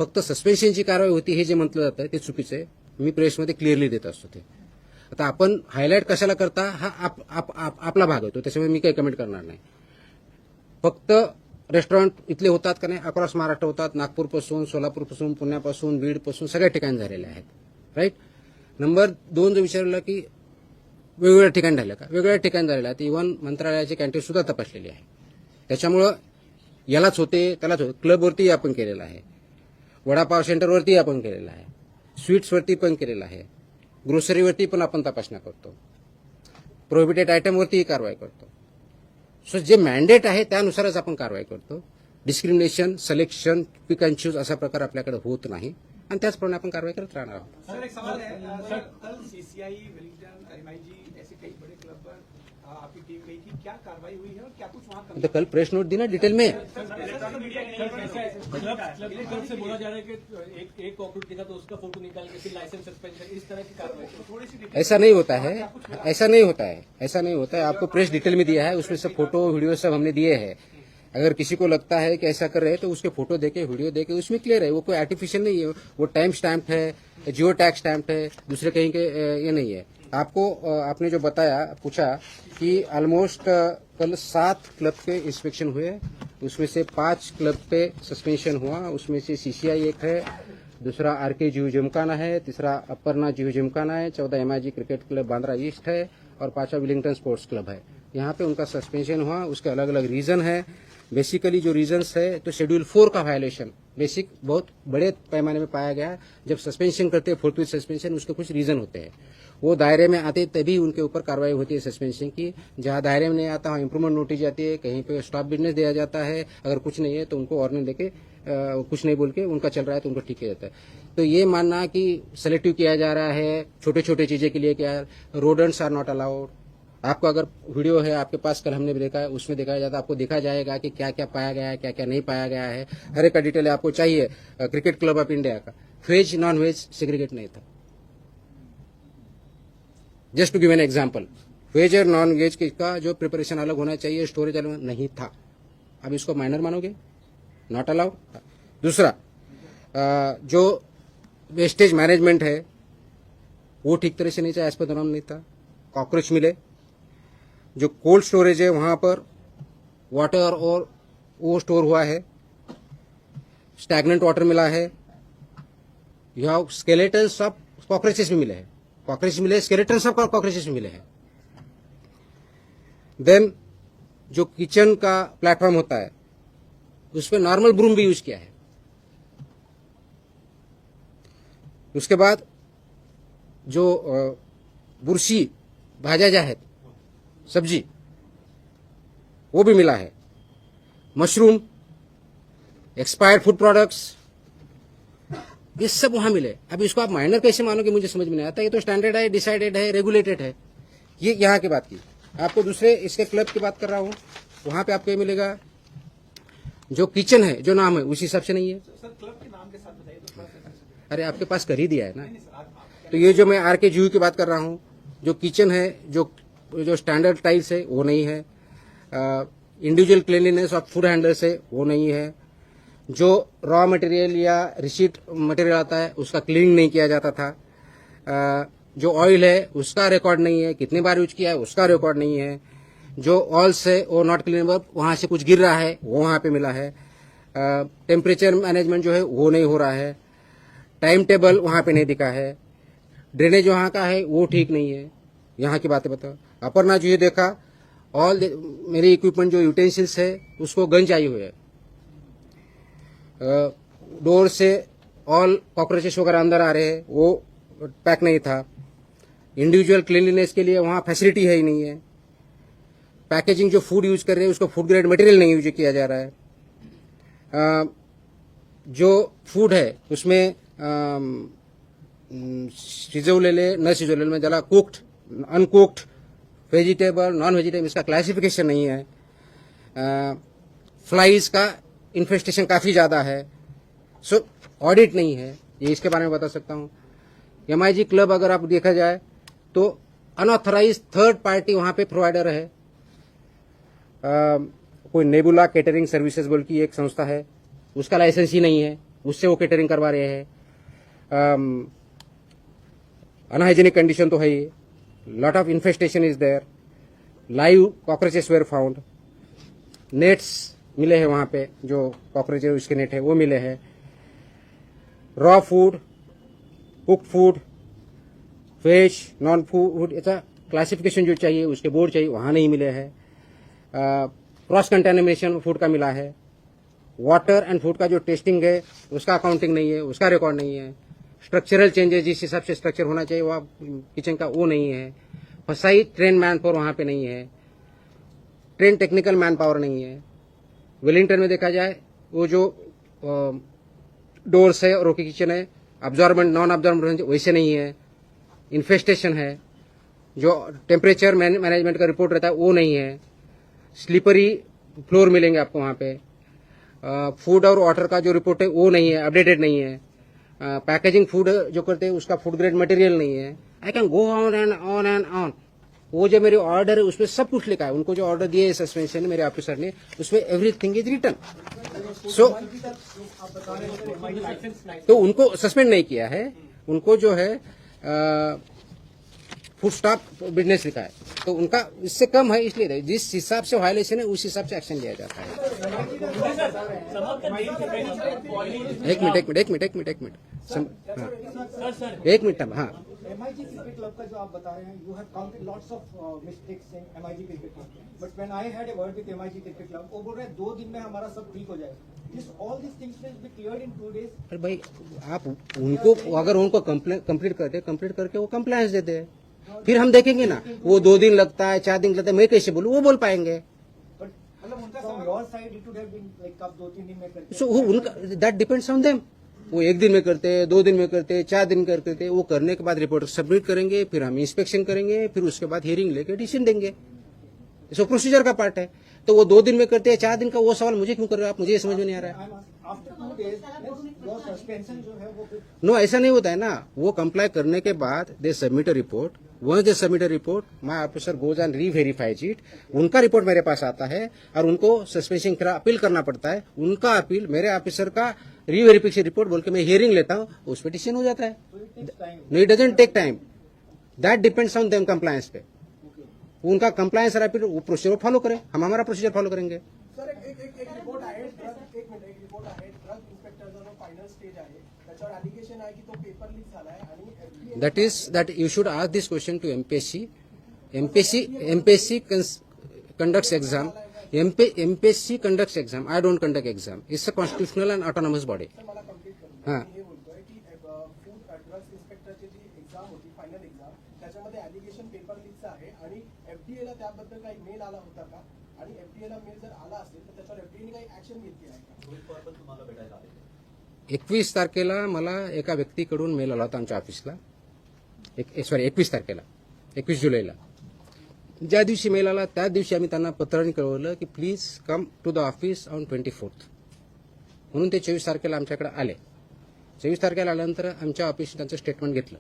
[SPEAKER 1] फक्त सस्पेन्शनची कारवाई होती हे जे म्हटलं जातं ते चुकीचं आहे. मी प्रेसमध्ये क्लिअरली देत असतो ते. आता आपण हायलाईट कशाला करता हा आपला भाग होतो. त्याच्यामुळे मी काही कमेंट करणार नाही. फक्त रेस्टॉरंट इथले होतात का नाही, अक्रॉस महाराष्ट्र होतात. नागपूरपासून, सोलापूरपासून, पुण्यापासून, बीडपासून सगळ्या ठिकाणी झालेले आहेत. राईट. नंबर 2 जो विचारला की वेगवेगळ्या ठिकाणी झालं का, वेगवेगळ्या ठिकाणी झालेलं आहे. इव्हन मंत्रालयाची कॅन्टीन सुद्धा तपासलेली आहे. त्याच्यामुळं यालाच होते त्यालाच होते. क्लबवरती आपण केलेलं आहे, वडापाव सेंटरवरती आपण केलेलं आहे, स्वीट्सवरती पण केलेलं आहे, ग्रोसरीवरती पण आपण तपासण्या करतो, प्रोहिबिटेड आयटमवरतीही कारवाई करतो. सो जे मॅन्डेट आहे त्यानुसारच आपण कारवाई करतो. Discrimination, selection, pick and choose असा प्रकार आपल्याकडे होत नाही आणि त्याचप्रमाणे आपण कारवाई करत राहणार आहोत.
[SPEAKER 3] सर एक सवाल है, कल CCI, वेलिंगटन, MIG ऐसे कई बड़े क्लब पर आपकी टीम गई थी, क्या कार्रवाई हुई है और क्या कुछ वहाँ
[SPEAKER 1] तो कल प्रेस नोट दी ना डिटेल में.
[SPEAKER 3] क्लब से बोला जा रहा है कि एक कॉकरोच दिखा तो उसका फोटो निकाल के फिर लाइसेंस सस्पेंशन इस तरह की कार्रवाई. थोड़ी सी
[SPEAKER 1] ऐसा नहीं होता है, ऐसा नहीं होता है, ऐसा नहीं होता है. आपको प्रेस डिटेल में दिया है, उसमें सब फोटो वीडियो सब हमने दिए हैं. अगर किसी को लगता है कि ऐसा कर रहे हैं तो उसके फोटो देके वीडियो देके उसमें क्लियर है. वो कोई आर्टिफिशियल नहीं है, वो टाइम स्टैम्प है, जियो टैग स्टैम्प है, दूसरे कहीं के ये नहीं है. आपको आपने जो बताया पूछा कि ऑलमोस्ट कल 7 क्लब के इंस्पेक्शन हुए, उसमें से 5 क्लब पे सस्पेंशन हुआ. उसमें से CCI एक है, दूसरा RK जीव जिमखाना है, तीसरा अपर्णा जीव जिमखाना है, 14 MIG cricket club Bandra east है और 5वां विलिंगटन स्पोर्ट्स क्लब है. यहाँ पे उनका सस्पेंशन हुआ. उसके अलग अलग रीजन है. बेसिकली जो रीजंस है तो शेड्यूल 4 का वायलेशन बेसिक बहुत बड़े पैमाने में पाया गया. जब सस्पेंशन करते हैं 4th सस्पेंशन उसके कुछ रीजन होते हैं. वो दायरे में आते तभी उनके ऊपर कार्रवाई होती है सस्पेंशन की. जहां दायरे में नहीं आता वहाँ इंप्रूवमेंट नोटिस जाती है, कहीं पे स्टॉप बिजनेस दिया जाता है. अगर कुछ नहीं है तो उनको वार्निंग देके कुछ नहीं बोल के उनका चल रहा है तो उनको ठीक किया जाता है. तो ये मानना कि सेलेक्टिव किया जा रहा है छोटे छोटे चीजें के लिए, क्या रोडेंट्स आर नॉट अलाउड. आपको अगर वीडियो है आपके पास, कल हमने भी देखा है, उसमें दिखाया जाता है, आपको दिखा जाएगा कि क्या क्या पाया गया है, क्या क्या नहीं पाया गया है. हर एक का डिटेल आपको चाहिए. क्रिकेट क्लब ऑफ इंडिया का वेज नॉन वेज सेग्रीगेट नहीं था. Just to give an example, veg और नॉन वेज का जो प्रिपरेशन अलग होना चाहिए, स्टोरेज अलग नहीं था. अब इसको माइनर मानोगे, नॉट अलाउड. दूसरा जो वेस्टेज मैनेजमेंट है वो ठीक तरह से नहीं था, एज पर नॉर्म नहीं था. कॉकरोच मिले. जो कोल्ड स्टोरेज है वहां पर वाटर और वो स्टोर हुआ है, स्टैग्नेंट वाटर मिला है. यहाँ स्केलेटन्स ऑफ कॉकरोचेस भी मिले हैं. कॉकरोच मिले, स्केलेटन्स ऑफ कॉकरोचेस भी मिले हैं. देन जो किचन का प्लेटफॉर्म होता है उस पर नॉर्मल ब्रूम भी यूज किया है. उसके बाद जो बुरशी भाज्या ज्या आहेत सब्जी वो भी मिला है, मशरूम, एक्सपायर्ड फूड प्रोडक्ट्स, ये सब वहां मिले। अब इसको आप माइनर कैसे मानोगे मुझे समझ में नहीं आता। ये तो स्टैंडर्ड है, डिसाइडेड है, रेगुलेटेड है। ये यहाँ की बात की। आपको दूसरे इसके क्लब की बात कर रहा हूँ, वहां पे आपको ये मिलेगा जो किचन है, जो नाम है उसी हिसाब से नहीं है।
[SPEAKER 5] सर क्लब के नाम के साथ बताइए तो थोड़ा सा।
[SPEAKER 1] अरे आपके पास कर ही दिया है ना। तो ये जो मैं RK जूही की बात कर रहा हूँ, जो किचन है, जो स्टैंडर्ड टाइल्स है वो नहीं है, individual cleanliness of food handlers है वो नहीं है, जो रॉ मटेरियल या रिसीट मटेरियल आता है उसका क्लीनिंग नहीं किया जाता था, जो ऑयल है उसका रिकॉर्ड नहीं है, कितनी बार यूज किया है उसका रिकॉर्ड नहीं है, जो ऑयल्स है वो नॉट क्लीनेबल, वहां से कुछ गिर रहा है वो वहां पे मिला है, टेम्परेचर मैनेजमेंट जो है वो नहीं हो रहा है, टाइम टेबल वहां पे नहीं दिखा है, ड्रेनेज वहां का है वो ठीक नहीं है। यहाँ की बातें बताओ। अपर्णा जी देखा, ऑल मेरी इक्विपमेंट जो यूटेंसिल्स है उसको गंज आई हुई है, डोर से ऑल कॉकरोचेस वगैरह अंदर आ रहे हैं वो पैक नहीं था, इंडिविजुअल क्लीनलीनेस के लिए वहां फैसिलिटी है ही नहीं है, पैकेजिंग जो फूड यूज कर रहे हैं उसको फूड ग्रेड मटेरियल नहीं यूज किया जा रहा है, जो फूड है उसमें शिजवलेले न शिजवलेले में ज्यादा cooked, uncooked, vegetable, non vegetable, इसका क्लासिफिकेशन नहीं है, फ्लाइज का इन्फेस्टेशन काफी ज्यादा है, सो ऑडिट नहीं है। ये इसके बारे में बता सकता हूँ। MIG क्लब अगर आप देखा जाए तो अनऑथराइज थर्ड पार्टी वहां पे प्रोवाइडर है, कोई नेबुला केटरिंग सर्विसेज बोल की एक संस्था है, उसका लाइसेंस ही नहीं है, उससे वो केटरिंग करवा रहे हैं। अनहाइजेनिक कंडीशन तो है ही, lot of infestation is there, live cockroaches were found, nets मिले हैं वहां पे, जो कॉकरोचेस उसके नेट है वो मिले हैं, raw food, cook food, veg, non food, ऐसा क्लासिफिकेशन जो चाहिए उसके बोर्ड चाहिए वहां नहीं मिले हैं, क्रॉस कंटेमिनेशन फूड का मिला है, वाटर एंड फूड का जो टेस्टिंग है उसका अकाउंटिंग नहीं है, उसका रिकॉर्ड नहीं है, स्ट्रक्चरल चेंजेस जिस हिसाब से स्ट्रक्चर होना चाहिए वह किचन का वो नहीं है, फसाई ट्रेन मैन पावर वहां पे नहीं है, ट्रेन टेक्निकल मैन पावर नहीं है। वेलिंगटन में देखा जाए वो जो डोर्स है और किचन है, अब्जॉर्बेंट नॉन अब्जॉर्बेंट वैसे नहीं है, इन्फेस्टेशन है, जो टेम्परेचर मैनेजमेंट का रिपोर्ट रहता है वो नहीं है, स्लीपरी फ्लोर मिलेंगे आपको वहां पे, फूड और वाटर का जो रिपोर्ट है वो नहीं है, अपडेटेड नहीं है, पैकेजिंग फूड जो करते हैं उसका फूड ग्रेड मटेरियल नहीं है। I can go on end on end on. वो जो मेरे ऑर्डर है उसमें सब कुछ लिखा है, उनको जो ऑर्डर दिए सस्पेंशन मेरे ऑफिसर ने उसमें एवरीथिंग इज रिटन। सो तो उनको सस्पेंड नहीं किया है, उनको जो है फूड स्टॉप बिजनेस लिखा है, तो उनका इससे कम है, इसलिए जिस हिसाब से वायलेशन है उस हिसाब से एक्शन लिया जाता है। एक मिनट हाँ।
[SPEAKER 4] MIG क्रिकेट क्लब का जो आप बता रहे हैं, you have counted lots of mistakes in MIG cricket club, but when I had a word with MIG cricket club, वो बोल रहे हैं 2 दिन में हमारा सब ठीक हो जाएगा। All these things will be cleared in 2 days।
[SPEAKER 1] अरे भाई आप उनको अगर उनको कंप्लीट करके वो कंप्लायंस देते हैं, फिर हम देखेंगे ना, वो 2 दिन लगता है 4 दिन लगता है, मैं कैसे बोलूँ, वो बोल पाएंगे।
[SPEAKER 4] From your side it would have been like आप 2-3 दिन में करके।
[SPEAKER 1] सो उनका दैट डिपेंड्स ऑन देम, वो 1 दिन में करते हैं, 2 दिन में करते हैं, 4 दिन करते हैं, वो करने के बाद रिपोर्ट सबमिट करेंगे, फिर हम इंस्पेक्शन करेंगे, फिर उसके बाद हियरिंग लेके डिसीजन देंगे। सो प्रोसीजर का पार्ट है। तो वो 2 दिन में करते हैं, 4 दिन का वो सवाल मुझे क्यों कर रहे हो आप, मुझे ये समझ में नहीं आ रहा है। नो ऐसा नहीं होता है ना, वो कंप्लाई करने के बाद they submit a report, once they submit a report my officer goes and reverifies it, उनका रिपोर्ट मेरे पास आता है और उनको सस्पेंशन का अपील करना पड़ता है, उनका अपील मेरे ऑफिसर का रीवेरिफिकेशन रिपोर्ट बोल के मैं हियरिंग लेता हूँ, उस पर डिसीजन हो जाता है। No it doesn't take time, that depends on them compliance पे, उनका कंप्लायंस रैपिड वो प्रोसीजर फॉलो करें, हम हमारा प्रोसीजर फॉलो करेंगे।
[SPEAKER 6] सर एक रिपोर्ट आहे, एक रिपोर्ट आहे, ड्रग इन्स्पेक्टरचा जो फायनल स्टेज आहे त्याच्यावर ॲलिगेशन आहे की तो पेपर लीक झालाय आणि
[SPEAKER 1] that you should ask this question to MPSC. MPSC conducts exam. MPSC conducts exam. I don't conduct exam. It's a constitutional and autonomous body.
[SPEAKER 6] मला कंप्लीट
[SPEAKER 1] हाँ.
[SPEAKER 6] हे बोलतोय की फूड ड्रग्स इन्स्पेक्टरची जी एक्झाम होती फायनल एक्झाम त्याच्यामध्ये ऍलिगेशन paper लीकचं आहे आणि FDA ला त्याबद्दल काही मेल आला होता का आणि FDA ला मेल जर आला असेल तर त्याच्यावर FDA ने काही ऍक्शन घेतली आहे का?
[SPEAKER 11] रोहित पवार पण तुम्हाला भेटायला आले
[SPEAKER 1] 21 तारखेला मला एका व्यक्तीकडून मेल आला होता आमच्या ऑफिसला 21 तारखेला 21 जुलैला ज्या दिवशी मेल आला त्या दिवशी आम्ही त्यांना पत्राने कळवलं की please come to the office on 24th म्हणून ते 24 तारखेला आमच्याकडे आले 24 तारखेला आल्यानंतर आमच्या ऑफिसने त्यांचं स्टेटमेंट घेतलं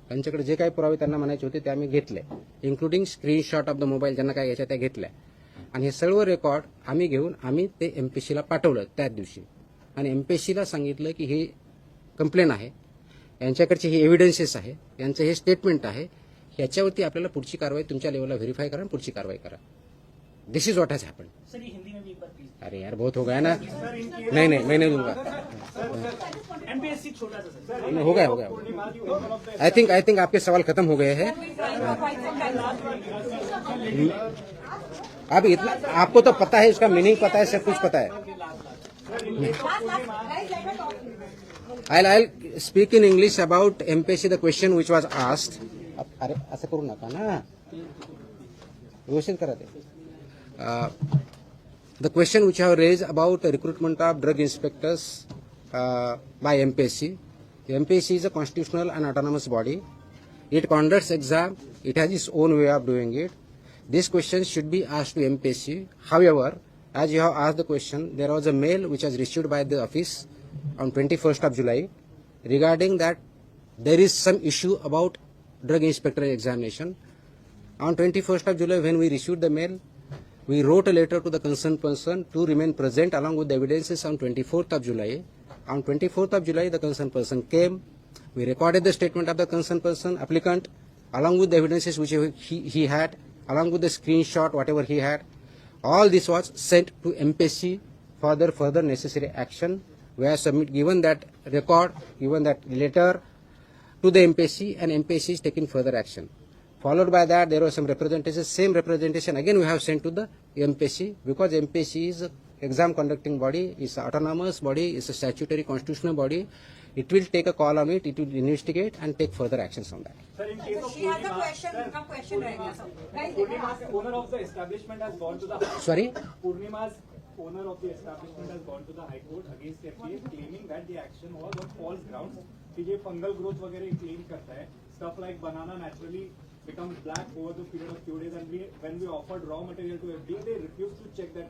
[SPEAKER 1] त्यांच्याकडे जे काही पुरावे त्यांना म्हणायचे होते ते आम्ही घेतले including screenshot of the mobile ज्यांना काय घ्यायच्या त्या घेतल्या आणि हे सर्व रेकॉर्ड आम्ही घेऊन आम्ही ते MPSCला पाठवलं त्याच दिवशी आणि MPSCला सांगितलं की हे कंप्लेन आहे यांच्याकडचे हे एव्हिडन्सेस आहे यांचं हे स्टेटमेंट आहे याच्यावरती आपल्याला पुढची कारवाई तुमच्या लेवलला व्हेरीफाय करा आणि पुढची कारवाई करा this is what has happen
[SPEAKER 8] sir ये हिंदी में भी एक बार प्लीज
[SPEAKER 1] अरे यार बहुत हो गया ना नहीं मैं नहीं दूंगा
[SPEAKER 8] MPSC छोटा सा सर
[SPEAKER 1] नहीं, हो गया आई थिंक आपके सवाल खत्म हो गए हैं अब इतना आपको तो पता है इसका मीनिंग पता है सब कुछ पता है I'll speak in English about MPSC the question which was asked. अरे असं करू नका ना व्यवस्थित करा ते. The question which I have raised about the recruitment of drug inspectors by MPSC. The MPSC is a constitutional and autonomous body. It conducts exam. It has its own way of doing it. This question should be asked to MPSC. However, as you have asked the question, there was a mail which was received by the office on 21st of July regarding that there is some issue about drug inspector examination. On 21st of July, when we received the mail, we wrote a letter to the concerned person to remain present along with the evidences on 24th of July. On 24th of July, the concerned person came. We recorded the statement of the concerned person, applicant, along with the evidences which he had, along with the screenshot, whatever he had. All this was sent to MPSC for their further necessary action. We have given that record, given that letter to the MPSC, and MPSC is taking further action. Followed by that, there was some representation. Same representation again we have sent to the MPSC, because MPSC is an exam conducting body, is an autonomous body, is a statutory constitutional body. It will take a call on it. It will investigate and take further actions on that.
[SPEAKER 10] Sir, in case of
[SPEAKER 2] She has a
[SPEAKER 10] Purnima,
[SPEAKER 2] question. उनका question रहेगा सब. Guys,
[SPEAKER 10] Purnima's owner of the establishment has gone to the
[SPEAKER 1] Sorry?
[SPEAKER 10] Purnima's owner of the establishment has gone to the High Court against FDA, claiming that the action was on false grounds. कि ये fungal growth वगैरह claim करता है. Stuff like banana naturally becomes black over the period of few days, and when we offered raw material to FDA, they refused to check that.